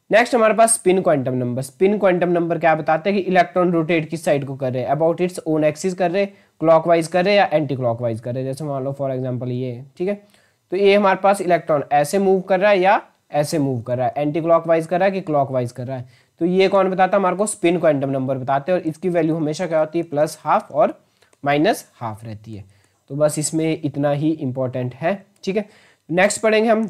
नेक्स्ट हमारे पास spin quantum number. Spin quantum number क्या बताते हैं कि इलेक्ट्रॉन रोटेट किस साइड को कर रहे हैं, अबाउट इट्स ओन एक्सिस कर रहे, क्लॉकवाइज कर रहे या एंटी क्लॉकवाइज कर रहे, जैसे मान लो फॉर एग्जांपल ये, ठीक है। तो ये हमारे पास इलेक्ट्रॉन ऐसे मूव कर रहा है या ऐसे मूव कर रहा है, एंटी क्लॉकवाइज कर रहा है कि क्लॉकवाइज कर रहा है, तो ये कौन बताता है हमारे को, स्पिन क्वांटम नंबर बताते हैं। और इसकी वैल्यू हमेशा क्या होती है, +½ और -½ रहती है। तो बस इसमें इतना ही इंपॉर्टेंट है, ठीक है। नेक्स्ट पढ़ेंगे हम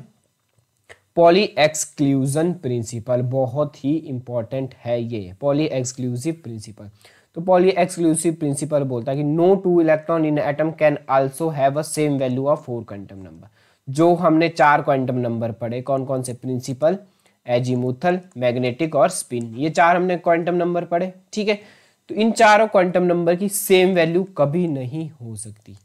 पॉली एक्सक्लूजन प्रिंसिपल, बहुत ही इंपॉर्टेंट है ये पॉली एक्सक्लूसिव प्रिंसिपल। तो पॉली एक्सक्लूसिव प्रिंसिपल बोलता है कि no 2 electron in atom can also have a same value of 4 quantum number. जो हमने 4 क्वांटम नंबर पढ़े, कौन कौन से, प्रिंसिपल, एजीमुथल, मैग्नेटिक और स्पिन, ये 4 हमने क्वांटम नंबर पढ़े, ठीक है। तो इन चारों क्वांटम नंबर की सेम वैल्यू कभी नहीं हो सकती,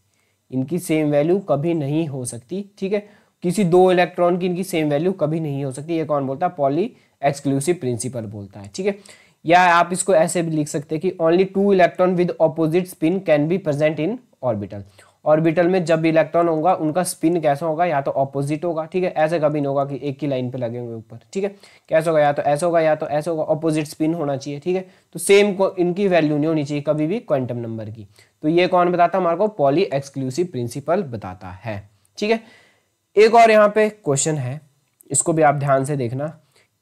इनकी सेम वैल्यू कभी नहीं हो सकती, ठीक है। किसी 2 इलेक्ट्रॉन की इनकी सेम वैल्यू कभी नहीं हो सकती, ये कौन बोलता है, पॉली एक्सक्लूसिव प्रिंसिपल बोलता है, ठीक है। या आप इसको ऐसे भी लिख सकते हैं कि only 2 electron with opposite spin can be present in orbital. Orbital में जब भी इलेक्ट्रॉन होगा उनका स्पिन कैसा होगा, या तो ऑपोजिट होगा, ठीक है, ऐसे कभी नहीं होगा कि एक ही लाइन पे लगे होंगे ऊपर, ठीक है। कैसा होगा, या तो ऐसा होगा या तो ऐसा होगा, ऑपोजिट स्पिन होना चाहिए, ठीक है। तो सेम को इनकी वैल्यू नहीं होनी चाहिए कभी भी क्वांटम नंबर की। तो ये कौन बताता है हमारे को, पॉली एक्सक्लूसिव प्रिंसिपल बताता है, ठीक है। एक और यहाँ पे क्वेश्चन है, इसको भी आप ध्यान से देखना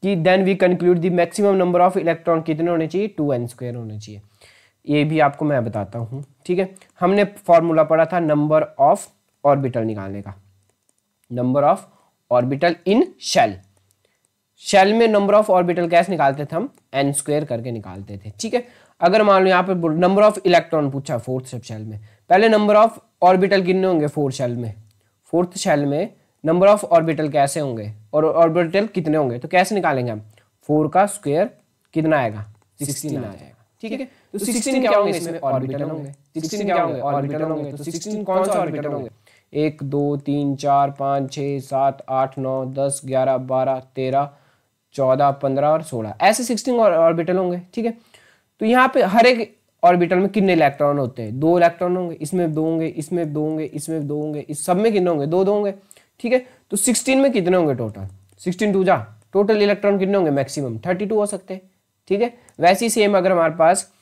कि then we conclude the maximum number of electron कितने होने चाहिए, 2n² होने चाहिए। ये भी आपको मैं बताता हूँ, ठीक है। हमने फॉर्मूला पढ़ा था नंबर ऑफ ऑर्बिटल निकालने का, number of orbital in shell. Shell में नंबर ऑफ ऑर्बिटल कैसे निकालते थे हम, n² करके निकालते थे, ठीक है। अगर मान लो यहाँ पे नंबर ऑफ इलेक्ट्रॉन पूछा 4th शेल में, पहले नंबर ऑफ ऑर्बिटल कितने होंगे 4th शेल में, 4th शेल में नंबर ऑफ ऑर्बिटल कैसे होंगे और ऑर्बिटल कितने होंगे, तो कैसे निकालेंगे हम, 4 का स्क्वायर कितना आएगा 16 आ जाएगा, ठीक है। तो 16 क्या होंगे इसमें? ऑर्बिटल होंगे। 16 क्या होंगे? ऑर्बिटल होंगे। तो 16 कौन सा ऑर्बिटल होंगे? 1 2 3 4 5 6 7 8 9 10 11 12 13 14 15 और 16 ऐसे 16 ऑर्बिटल होंगे, ठीक है। तो यहाँ पे हर एक ऑर्बिटल में कितने इलेक्ट्रॉन होते हैं? 2 इलेक्ट्रॉन होंगे, इसमें 2 होंगे, इसमें 2 होंगे, इसमें 2 होंगे, इस सब में कितने होंगे? 2 2 होंगे, ठीक है। तो 16 में कितने होंगे टोटल? 16 2 जा टोटल इलेक्ट्रॉन कितने होंगे? मैक्सिमम 32 हो सकते हैं, ठीक है। वैसे ही सेम अगर हमारे पास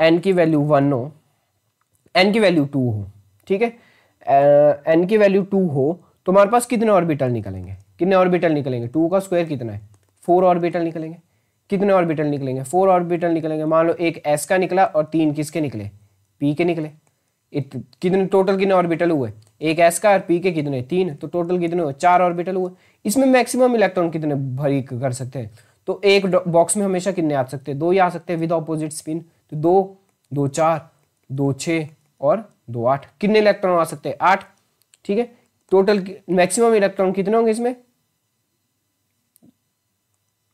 n की वैल्यू 1 हो, n की वैल्यू 2 हो, ठीक है, n की वैल्यू 2 हो तो हमारे पास कितने ऑर्बिटल निकलेंगे? कितने ऑर्बिटल निकलेंगे? 2 का स्क्वायर कितना है? 4 ऑर्बिटल निकलेंगे। कितने ऑर्बिटल निकलेंगे? 4 ऑर्बिटल निकलेंगे। मान लो एक s का निकला और 3 किसके निकले? p के निकले। कितने टोटल कितने ऑर्बिटल हुए? एक s का और p के कितने? 3। तो टोटल कितने हुए? 4 ऑर्बिटल हुए। इसमें मैक्सिमम इलेक्ट्रॉन कितने भरी कर सकते हैं? तो एक बॉक्स में हमेशा कितने आ सकते हैं? 2 ही आ सकते हैं विद ऑपोजिट स्पिन। तो 2 2 4 2 6 और 2 8 कितने इलेक्ट्रॉन आ सकते हैं? 8, ठीक है। टोटल मैक्सिमम इलेक्ट्रॉन कितने होंगे इसमें?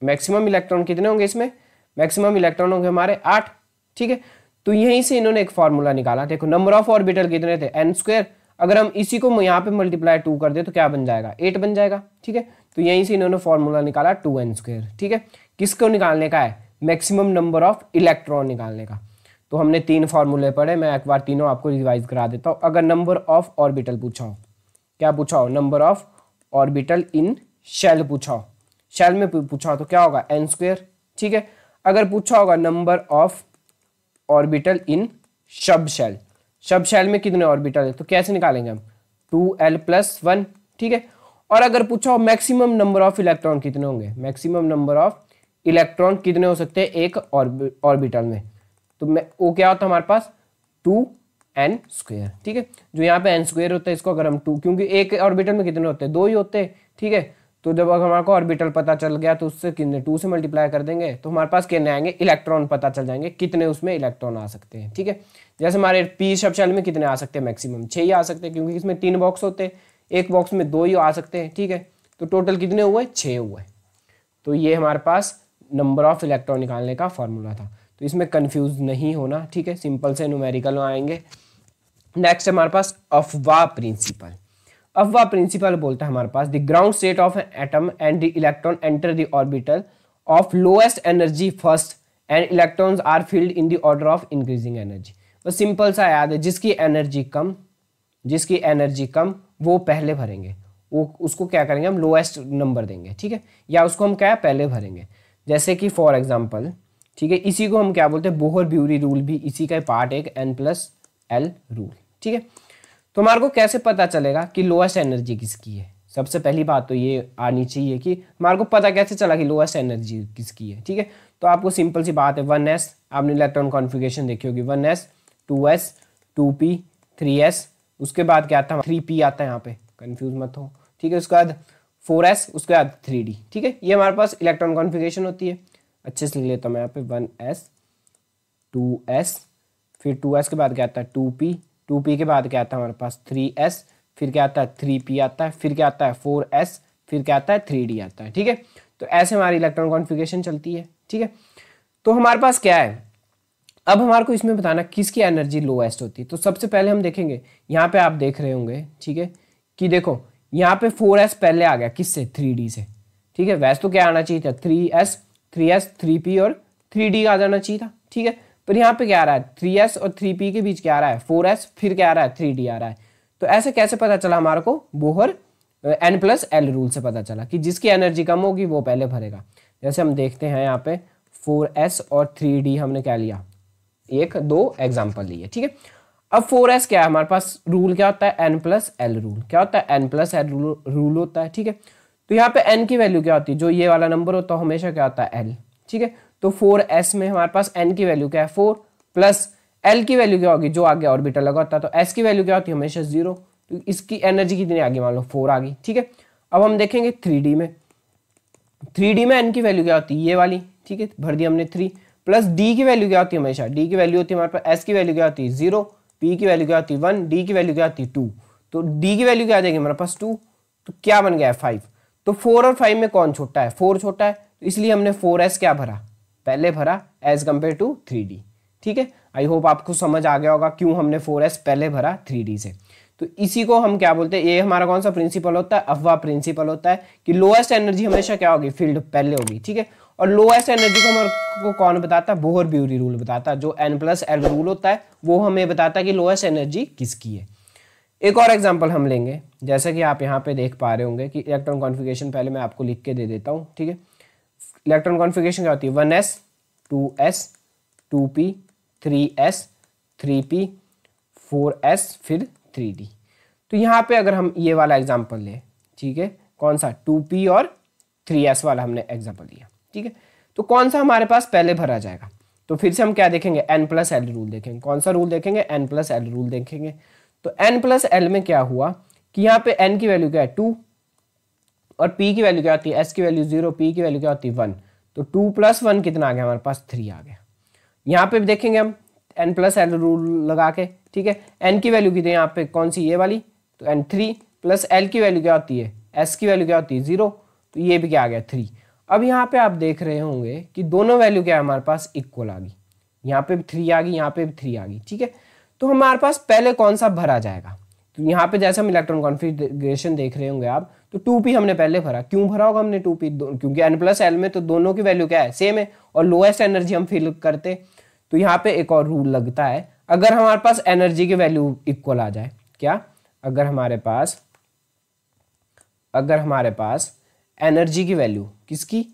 मैक्सिमम इलेक्ट्रॉन कितने होंगे इसमें? मैक्सिमम इलेक्ट्रॉन होंगे हमारे 8, ठीक है। तो यहीं से इन्होंने एक फॉर्मूला निकाला। देखो नंबर ऑफ ऑर्बिटल कितने थे? n²। अगर हम इसी को यहाँ पे मल्टीप्लाई 2 कर दे तो क्या बन जाएगा? 8 बन जाएगा, ठीक है। तो यहीं से इन्होंने फॉर्मूला निकाला 2n², ठीक है। किसको निकालने का है? मैक्सिमम नंबर ऑफ इलेक्ट्रॉन निकालने का। तो हमने 3 फॉर्मूले पढ़े, मैं एक बार तीनों आपको रिवाइज करा देता हूँ। अगर नंबर ऑफ ऑर्बिटल पूछा हो, क्या पूछा हो? Number of orbital in shell पूछा हो, शेल में पूछा हो तो क्या होगा? n², ठीक है। अगर पूछा होगा नंबर ऑफ ऑर्बिटल इन सब शेल, सब शेल में कितने ऑर्बिटल है तो कैसे निकालेंगे हम? 2l+1, ठीक है। और अगर पूछा हो मैक्सिमम नंबर ऑफ इलेक्ट्रॉन कितने होंगे? मैक्सिमम नंबर ऑफ इलेक्ट्रॉन कितने हो सकते हैं एक ऑर्बिटल में? तो वो क्या होता है हमारे पास? 2n², ठीक है। जो यहाँ पे n² होता है इसको अगर हम 2, क्योंकि एक ऑर्बिटल में कितने होते हैं? 2 ही होते हैं, ठीक है। तो जब हमारे को ऑर्बिटल पता चल गया तो उससे कितने 2 से मल्टीप्लाई कर देंगे तो हमारे पास कितने आएंगे? इलेक्ट्रॉन पता चल जाएंगे कितने उसमें इलेक्ट्रॉन आ सकते हैं, ठीक है। जैसे हमारे p सब शेल में कितने आ सकते हैं? मैक्सिमम 6 ही आ सकते हैं, क्योंकि इसमें 3 बॉक्स होते हैं, एक बॉक्स में 2 ही आ सकते हैं, ठीक है। तो टोटल कितने हुए? 6 हुए। तो ये हमारे पास नंबर ऑफ इलेक्ट्रॉन निकालने का फॉर्मूला था। तो इसमें कंफ्यूज नहीं होना, ठीक है। सिंपल से न्यूमेरिकल में आएंगे। नेक्स्ट हमारे पास अफवाह प्रिंसिपल। अफवाह प्रिंसिपल बोलता है हमारे पास the ground state of an atom and the electron enter the orbital of lowest energy first and electrons are filled in the order of increasing energy. बस सिंपल सा याद है, जिसकी एनर्जी कम वो पहले भरेंगे, वो उसको क्या करेंगे हम? लोएस्ट नंबर देंगे, ठीक है। या उसको हम क्या पहले भरेंगे। जैसे कि फॉर एग्जाम्पल, ठीक है, इसी को हम क्या बोलते हैं? बोहर ब्यूरी रूल भी इसी का पार्ट एक n+l रूल, ठीक है। तो हमारे को कैसे पता चलेगा कि लोएस्ट एनर्जी किसकी है? सबसे पहली बात तो ये आनी चाहिए कि हमारे को पता कैसे चला कि लोएस्ट एनर्जी किसकी है, ठीक है। तो आपको सिंपल सी बात है, 1s आपने इलेक्ट्रॉन कॉन्फ़िगरेशन देखी होगी, 1s 2s 2p 3s, उसके बाद क्या आता है? 3p आता है, यहाँ पे कंफ्यूज मत हो, ठीक है। उसके बाद 4s, उसके बाद 3d, ठीक है। ये हमारे पास इलेक्ट्रॉन कॉन्फ़िगरेशन होती है। अच्छे से लिख लेता हूँ मैं यहाँ पे 1s 2s, फिर 2s के बाद क्या आता है? 2p, 2p के बाद क्या आता है हमारे पास? 3s, फिर क्या आता है? 3p आता है, फिर क्या आता है? 4s, फिर क्या आता है? 3d आता है, ठीक है। तो ऐसे हमारी इलेक्ट्रॉन कॉन्फ़िगरेशन चलती है, ठीक है। तो हमारे पास क्या है? अब हमारे को इसमें बताना किसकी एनर्जी लोएस्ट होती है। तो सबसे पहले हम देखेंगे, यहाँ पे आप देख रहे होंगे, ठीक है, कि देखो यहाँ पे 4s पहले आ गया, किससे? 3d से, ठीक है। वैसे तो क्या आना चाहिए था? 3s 3p और 3d आ जाना चाहिए था, ठीक है। पर यहाँ पे क्या आ रहा है? 3s और 3p के बीच क्या आ रहा है? 4s, फिर क्या आ रहा है? 3d आ रहा है। तो ऐसे कैसे पता चला हमारे को? बोहर n+l रूल से पता चला कि जिसकी एनर्जी कम होगी वो पहले भरेगा। जैसे हम देखते हैं यहाँ पे 4s और 3d हमने क्या लिया? 1-2 एग्जाम्पल लिए, ठीक है। अब 4s क्या है हमारे पास? रूल क्या होता है? n+l rule. क्या होता है? n+l रूल होता है, ठीक है। तो यहाँ पे n की वैल्यू क्या होती है? जो ये वाला नंबर होता है हमेशा क्या होता है? l, ठीक है। तो 4s में हमारे पास n की वैल्यू क्या है? 4 प्लस l की वैल्यू क्या होगी? जो आगे ऑर्बिटल लगा होता है। तो s की वैल्यू क्या होती है? हमेशा 0। तो इसकी एनर्जी कितनी आ गई? मान लो 4 आ गई, ठीक है। अब हम देखेंगे 3d में। 3d में n की वैल्यू क्या होती है? ये वाली, ठीक है, भर दिया हमने 3 प्लस d की वैल्यू क्या होती है? हमेशा d की वैल्यू होती है हमारे पास, s की वैल्यू क्या होती है? 0, p की वैल्यू क्या होती है? 1, d की वैल्यू क्या होती है? 2। तो d की वैल्यू क्या आ जाएगी हमारे पास? 2। तो क्या बन गया है? 5। तो 4 और 5 में कौन छोटा है? 4 छोटा है, तो इसलिए हमने 4s क्या भरा? पहले भरा एज कम्पेयर टू 3D। ठीक है, आई होप आपको समझ आ गया होगा क्यों हमने 4s पहले भरा 3D से। तो इसी को हम क्या बोलते हैं, ये हमारा कौन सा प्रिंसिपल होता है, अफवाह प्रिंसिपल होता है कि लोएस्ट एनर्जी हमेशा क्या होगी, फील्ड पहले होगी। ठीक है, और लोएस्ट एनर्जी को हमारे को कौन बताता है, बोहर-ब्यूरी रूल बताता है। जो n+l रूल होता है वो हमें बताता है कि लोएस्ट एनर्जी किसकी है। एक और एग्जांपल हम लेंगे, जैसा कि आप यहाँ पे देख पा रहे होंगे कि इलेक्ट्रॉन कॉन्फ़िगरेशन पहले मैं आपको लिख के दे देता हूँ। ठीक है, इलेक्ट्रॉन कॉन्फ़िगरेशन क्या होती है, 1s 2s 2p 3s 3p 4s फिर 3d। तो यहाँ पे अगर हम ये वाला एग्जांपल लें, ठीक है, कौन सा 2p और 3s वाला हमने एग्जांपल लिया। ठीक है, तो कौन सा हमारे पास पहले भरा जाएगा, तो फिर से हम क्या देखेंगे, n+l रूल देखेंगे। कौन सा रूल देखेंगे, n+l रूल देखेंगे। तो n+l में क्या हुआ कि यहाँ पे n की वैल्यू क्या है 2 और p की वैल्यू क्या होती है, s की वैल्यू 0, p की वैल्यू क्या होती है 1। तो 2 + 1 कितना आ गया हमारे पास, 3 आ गया। यहाँ पे भी देखेंगे हम n+l रूल लगा के। ठीक है, n की वैल्यू कितनी है यहाँ पे, कौन सी, ये वाली, तो n3 + l की वैल्यू क्या होती है, s की वैल्यू क्या होती है 0, तो ये भी क्या आ गया 3। अब यहाँ पे आप देख रहे होंगे कि दोनों वैल्यू क्या है हमारे पास इक्वल आ गई, यहाँ पे भी 3 आ गई, यहाँ पे भी 3 आ गई। ठीक है, तो हमारे पास पहले कौन सा भरा जाएगा, तो यहाँ पे जैसे हम इलेक्ट्रॉन कॉन्फ़िगरेशन देख रहे होंगे आप, तो 2p हमने पहले भरा। क्यों भरा होगा हमने 2p, क्योंकि n+l में तो दोनों की वैल्यू क्या है, सेम है, और लोएस्ट एनर्जी हम फिल करते। तो यहाँ पे एक और रूल लगता है, अगर हमारे पास एनर्जी की वैल्यू इक्वल आ जाए, क्या, अगर हमारे पास एनर्जी की वैल्यू, किसकी,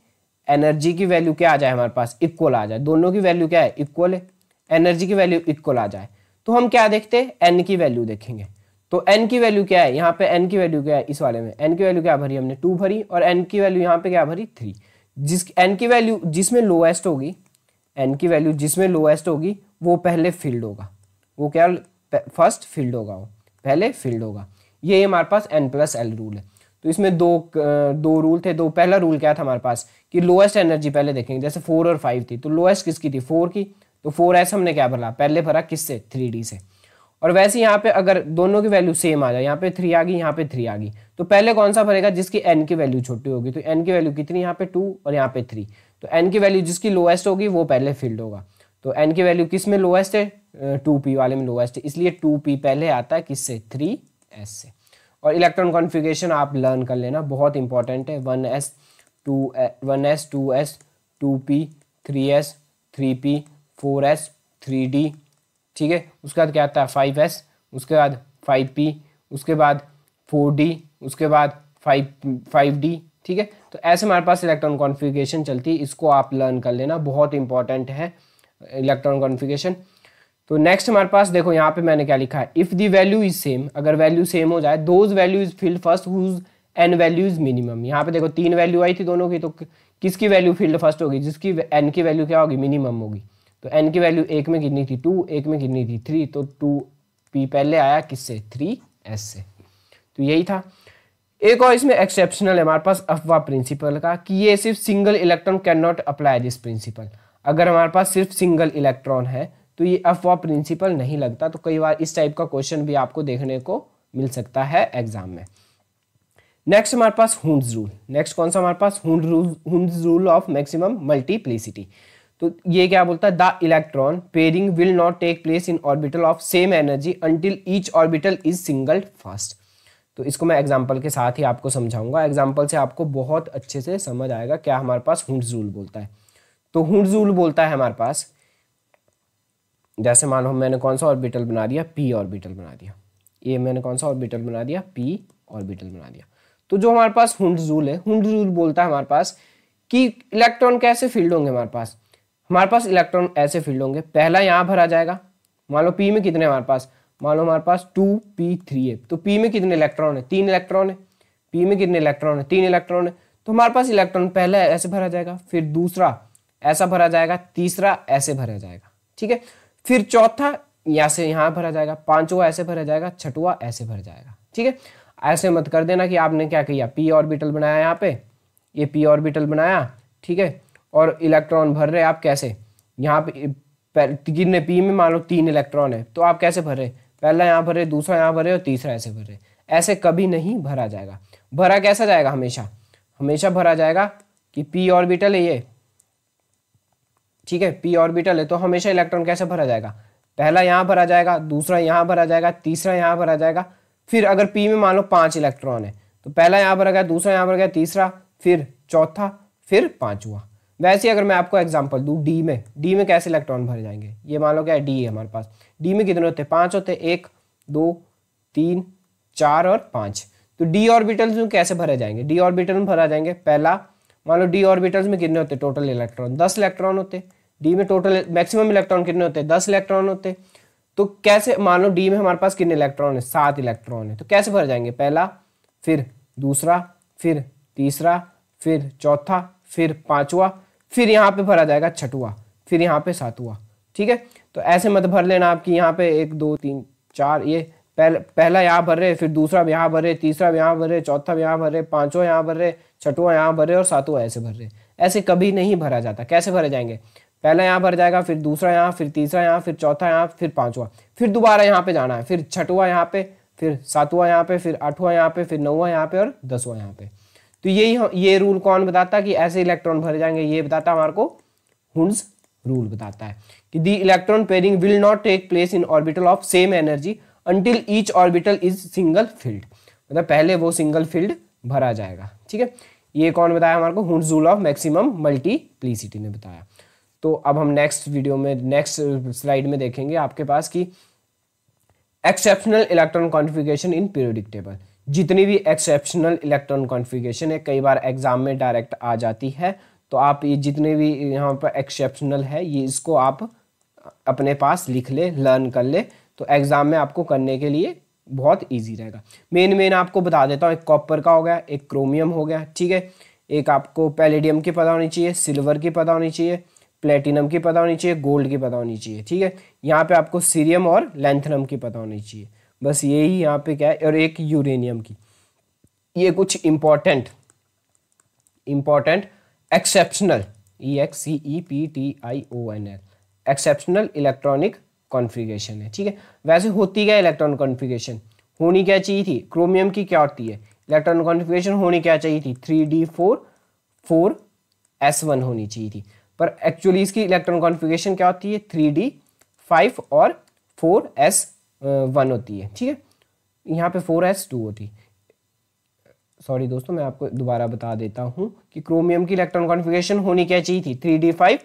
एनर्जी की वैल्यू क्या आ जाए हमारे पास, इक्वल आ जाए, दोनों की वैल्यू क्या है, इक्वल है, एनर्जी की वैल्यू इक्वल आ जाए, तो हम क्या देखते हैं, एन की वैल्यू देखेंगे। तो एन की वैल्यू क्या है, यहाँ पे एन की वैल्यू क्या है, इस वाले में एन की वैल्यू क्या भरी हमने 2 भरी, और एन की वैल्यू यहाँ पे क्या भरी 3। जिस एन की वैल्यू जिसमें लोएस्ट होगी, एन की वैल्यू जिसमें लोएस्ट होगी वो पहले फील्ड होगा, वो क्या फर्स्ट फील्ड होगा, वो पहले फील्ड होगा। ये हमारे पास n+l रूल है। तो इसमें दो रूल थे। पहला रूल क्या था हमारे पास कि लोएस्ट एनर्जी पहले देखेंगे, जैसे 4 और 5 थी, तो लोएस्ट किसकी थी, 4 की, तो 4s हमने क्या भरा, पहले भरा किससे, 3d से। और वैसे यहाँ पे अगर दोनों की वैल्यू सेम आ जाए, यहाँ पे 3 आ गई, यहाँ पे 3 आ गई, तो पहले कौन सा भरेगा, जिसकी n की वैल्यू छोटी होगी। तो n की वैल्यू कितनी, यहाँ पे 2 और यहाँ पे 3, तो n की वैल्यू जिसकी लोएस्ट होगी वो पहले फील्ड होगा। तो n की वैल्यू किस में लोएस्ट है, 2p वाले में लोएस्ट है, इसलिए 2p पहले आता है किससे, 3s से। और इलेक्ट्रॉन कॉन्फ़िगरेशन आप लर्न कर लेना, बहुत इंपॉर्टेंट है, 1s 2s 2p 3s 3p 4s 3d। ठीक है, उसके बाद क्या आता है 5s, उसके बाद 5p, उसके बाद 4d, उसके बाद 5d। ठीक है, तो ऐसे हमारे पास इलेक्ट्रॉन कॉन्फ़िगरेशन चलती है, इसको आप लर्न कर लेना, बहुत इंपॉर्टेंट है इलेक्ट्रॉन कॉन्फ़िगरेशन। तो नेक्स्ट हमारे पास देखो, यहाँ पे मैंने क्या लिखा है, if the value is same, अगर वैल्यू सेम हो जाए, those value is filled first whose n value is minimum. यहाँ पे देखो 3 वैल्यू आई थी दोनों की, तो किसकी वैल्यू फील्ड फर्स्ट होगी, जिसकी n की वैल्यू क्या होगी, मिनिमम होगी। तो n की वैल्यू एक में कितनी थी 2, एक में कितनी थी 3, तो 2p पहले आया किससे, 3s से। तो यही था। एक और इसमें एक्सेप्शनल है हमारे पास अफवाह प्रिंसिपल का, कि ये सिर्फ single electron can not apply this principle. अगर हमारे पास सिर्फ सिंगल इलेक्ट्रॉन है तो ये अफवाह प्रिंसिपल नहीं लगता। तो कई बार इस टाइप का क्वेश्चन भी आपको देखने को मिल सकता है एग्जाम में। नेक्स्ट हमारे पास हुंड्स रूल। नेक्स्ट कौन सा हमारे पास, Hund's rule of maximum multiplicity. तो ये क्या बोलता है, the electron pairing will not take place in orbital of same energy until each orbital is single first. तो इसको मैं एग्जाम्पल के साथ ही आपको समझाऊंगा, एग्जाम्पल से आपको बहुत अच्छे से समझ आएगा क्या हमारे पास हुंड्स रूल बोलता है। तो हुंड्स रूल बोलता है हमारे पास, जैसे मानो मैंने कौन सा ऑर्बिटल बना दिया, p ऑर्बिटल बना दिया, ये मैंने कौन सा ऑर्बिटल बना दिया, p ऑर्बिटल बना दिया। तो जो हमारे पास हुंड्स रूल है, हुंड्स रूल बोलता है हमारे पास कि इलेक्ट्रॉन कैसे फील्ड होंगे हमारे पास इलेक्ट्रॉन ऐसे फील्ड होंगे, पहला यहाँ भरा जाएगा, मान लो p में कितने हमारे पास, मान लो हमारे पास 2p3 है, तो p में कितने इलेक्ट्रॉन है, 3 इलेक्ट्रॉन है, p में कितने इलेक्ट्रॉन है, 3 इलेक्ट्रॉन है। तो हमारे पास इलेक्ट्रॉन पहला ऐसे भरा जाएगा, फिर दूसरा ऐसा भरा जाएगा, तीसरा ऐसे भरा जाएगा, ठीक है, फिर चौथा यहाँ से यहाँ भरा जाएगा, पांचवा ऐसे भरा जाएगा, छठवा ऐसे भर जाएगा, ठीक है। ऐसे मत कर देना कि आपने क्या किया, p ऑर्बिटल बनाया यहाँ पे, ये p ऑर्बिटल बनाया, ठीक है, और इलेक्ट्रॉन भर रहे आप कैसे, यहाँ पे कितने p में मान लो 3 इलेक्ट्रॉन है, तो आप कैसे भर रहे, पहला यहाँ भरे, दूसरा यहाँ भरे और तीसरा ऐसे भरे। ऐसे कभी नहीं भरा जाएगा। भरा कैसा जाएगा, हमेशा भरा जाएगा कि p ऑर्बिटल है, ये ठीक है, p ऑर्बिटल है तो हमेशा इलेक्ट्रॉन कैसे भरा जाएगा, पहला यहाँ भरा जाएगा, दूसरा यहाँ भरा जाएगा, तीसरा यहाँ भरा जाएगा। फिर अगर p में मान लो 5 इलेक्ट्रॉन है तो पहला यहाँ भरा गया, दूसरा यहाँ भरा गया, तीसरा, फिर चौथा, फिर पांचवा। वैसे अगर मैं आपको एग्जांपल दूं डी में कैसे इलेक्ट्रॉन भर जाएंगे, ये मान लो क्या है डी है हमारे पास, डी में कितने होते हैं, 5 होते हैं, 1 2 3 4 और 5। तो डी ऑर्बिटल्स में कैसे भरे जाएंगे, डी ऑर्बिटल में भरा जाएंगे, पहला मान लो डी ऑर्बिटल्स में कितने होते हैं टोटल इलेक्ट्रॉन, 10 इलेक्ट्रॉन होते, डी में टोटल मैक्सिमम इलेक्ट्रॉन कितने होते हैं, 10 इलेक्ट्रॉन होते। तो कैसे, मान लो डी में हमारे पास कितने इलेक्ट्रॉन है, 7 इलेक्ट्रॉन है, तो कैसे भर जाएंगे, पहला, फिर दूसरा, फिर तीसरा, फिर चौथा, फिर पांचवा, फिर यहाँ पे भरा जाएगा छठवा, फिर यहाँ पे सातवां। ठीक है, तो ऐसे मत भर लेना आपकी यहाँ पे 1 2 3 4, ये पहला यहाँ भर रहे, फिर दूसरा भी यहाँ भर रहे, तीसरा भी यहाँ भर रहे, चौथा भी यहाँ भर रहे, पांचवा यहाँ भर रहे, छठवा यहाँ भर रहे और सातवां ऐसे भर रहे। ऐसे कभी नहीं भरा जाता। कैसे भरे जाएंगे, पहला यहाँ भर जाएगा, फिर दूसरा यहाँ, फिर तीसरा यहाँ, फिर चौथा यहाँ, फिर पांचवा, फिर दोबारा यहाँ पे जाना है, फिर छठवा यहाँ पे, फिर सातवां यहाँ पे, फिर आठवां यहाँ पे, फिर नौवां यहाँ पे और 10वां यहाँ पे। तो ये रूल कौन बताता है कि ऐसे इलेक्ट्रॉन भरे जाएंगे, ये बताता है हमारे को हुंस रूल बताता है कि the electron pairing will not take place in orbital of same energy until each orbital is single filled, मतलब पहले वो सिंगल फील्ड भरा जाएगा। ठीक है, ये कौन बताया हमारे को, हुंस रूल ऑफ मैक्सिमम मल्टीप्लिसिटी ने बताया। तो अब हम नेक्स्ट वीडियो में नेक्स्ट स्लाइड में देखेंगे आपके पास की exceptional electron configuration in periodic table. जितनी भी एक्सेप्शनल इलेक्ट्रॉन कॉन्फ़िगरेशन है, कई बार एग्जाम में डायरेक्ट आ जाती है, तो आप ये जितने भी यहाँ पर एक्सेप्शनल है ये इसको आप अपने पास लिख ले, लर्न कर ले, तो एग्जाम में आपको करने के लिए बहुत इजी रहेगा। मेन आपको बता देता हूँ, एक कॉपर का हो गया, एक क्रोमियम हो गया, ठीक है, एक आपको पैलेडियम की पता होनी चाहिए, सिल्वर की पता होनी चाहिए, प्लेटिनम की पता होनी चाहिए, गोल्ड की पता होनी चाहिए। ठीक है, यहाँ पे आपको सीरियम और लैंथनम की पता होनी चाहिए, बस यही यहाँ पे क्या है, और एक यूरेनियम की। ये कुछ important exceptional EXCEPTIONL exceptional electronic configuration है। ठीक है, वैसे होती क्या इलेक्ट्रॉन कॉन्फ़िगरेशन, होनी क्या चाहिए थी, क्रोमियम की क्या होती है इलेक्ट्रॉन कॉन्फ़िगरेशन, होनी क्या चाहिए थी 3d4 4s1 होनी चाहिए थी, पर एक्चुअली इसकी इलेक्ट्रॉन कॉन्फ़िगरेशन क्या होती है 3d5 और 4s1 होती है। ठीक है, यहाँ पे 4s2 होती। सॉरी दोस्तों, मैं आपको दोबारा बता देता हूँ कि क्रोमियम की इलेक्ट्रॉन कॉन्फ़िगरेशन होनी क्या चाहिए थी 3d5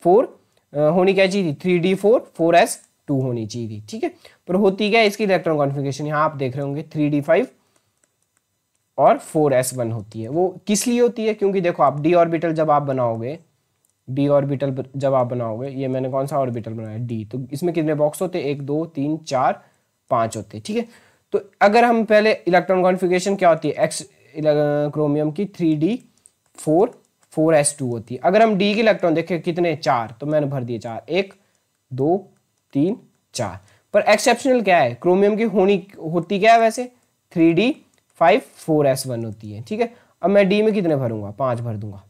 4 होनी क्या चाहिए थी 3d4 4s2 होनी चाहिए थी। ठीक है, पर होती क्या है इसकी इलेक्ट्रॉन कॉन्फ़िगरेशन, यहाँ आप देख रहे होंगे 3d5 और 4s1 होती है। वो किस लिए होती है, क्योंकि देखो आप डी ऑर्बिटल जब आप बनाओगे, ये मैंने कौन सा ऑर्बिटल बनाया डी, तो इसमें कितने बॉक्स होते हैं 1 2 3 4 5 होते। ठीक है, तो अगर हम पहले इलेक्ट्रॉन कॉन्फ़िगरेशन क्या होती है क्रोमियम की 3d4 4s2 होती है। अगर हम डी के इलेक्ट्रॉन देखें कितने 4, तो मैंने भर दिए 4, 1 2 3 4। पर एक्सेप्शनल क्या है, क्रोमियम की होती क्या है वैसे 3d5 4s1 होती है। ठीक है, अब मैं डी में कितने भरूंगा 5 भर दूंगा,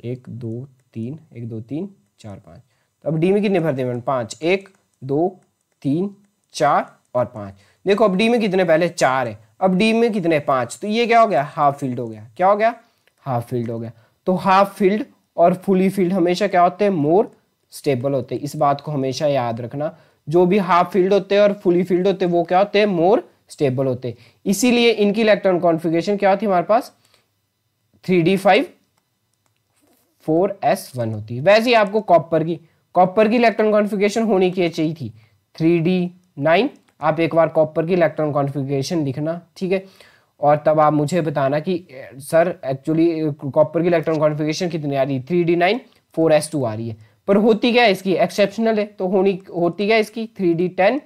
1 2 3 1 2 3 4 5। तो अब डी में कितने भर दिए मैंने 5, 1 2 3 4 और 5। देखो अब डी में कितने पहले 4 है, अब डी में कितने 5, तो ये क्या हो गया हाफ फील्ड हो गया। क्या हो गया, हाफ फील्ड हो गया। तो हाफ फील्ड और फुली फील्ड हमेशा क्या होते हैं, मोर स्टेबल होते हैं। इस बात को हमेशा याद रखना, जो भी हाफ फील्ड होते हैं और फुली फील्ड होते हैं वो क्या होते हैं, मोर स्टेबल होते हैं। इसीलिए इनकी इलेक्ट्रॉन कॉन्फ़िगरेशन क्या होती है हमारे पास 3d5 4s1 होती है। वैसे ही आपको कॉपर की इलेक्ट्रॉन कॉन्फ़िगरेशन होनी चाहिए थी 3d9। आप एक बार कॉपर की इलेक्ट्रॉन कॉन्फ़िगरेशन लिखना, ठीक है, और तब आप मुझे बताना कि सर एक्चुअली कॉपर की इलेक्ट्रॉन कॉन्फ़िगरेशन कितनी आ रही है 3d9 4s2 आ रही है, पर होती क्या है इसकी एक्सेप्शनल है, तो होती क्या है इसकी 3d10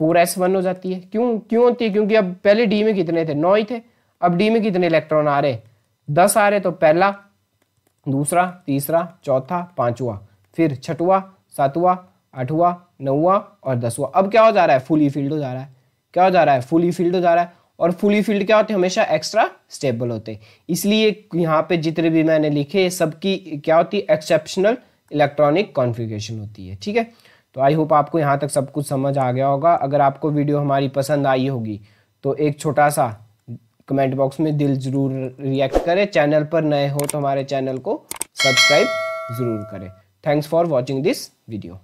4s1 हो जाती है। क्यों होती है, क्योंकि अब पहले डी में कितने थे 9 ही थे, अब डी में कितने इलेक्ट्रॉन आ रहे 10 आ रहे, तो पहला दूसरा तीसरा चौथा पांचवा, फिर छठवा सातवां आठवां नौवां और 10वां। अब क्या हो जा रहा है, फुली फील्ड हो जा रहा है। क्या हो जा रहा है, फुली फील्ड हो जा रहा है। और फुली फील्ड क्या होते हैं, हमेशा एक्स्ट्रा स्टेबल होते हैं। इसलिए यहाँ पे जितने भी मैंने लिखे सबकी क्या होती है, एक्सेप्शनल इलेक्ट्रॉनिक कॉन्फ़िगरेशन होती है। ठीक है, तो आई होप आपको यहाँ तक सब कुछ समझ आ गया होगा। अगर आपको वीडियो हमारी पसंद आई होगी तो एक छोटा सा कमेंट बॉक्स में दिल जरूर रिएक्ट करें। चैनल पर नए हो तो हमारे चैनल को सब्सक्राइब जरूर करें। Thanks for watching this video.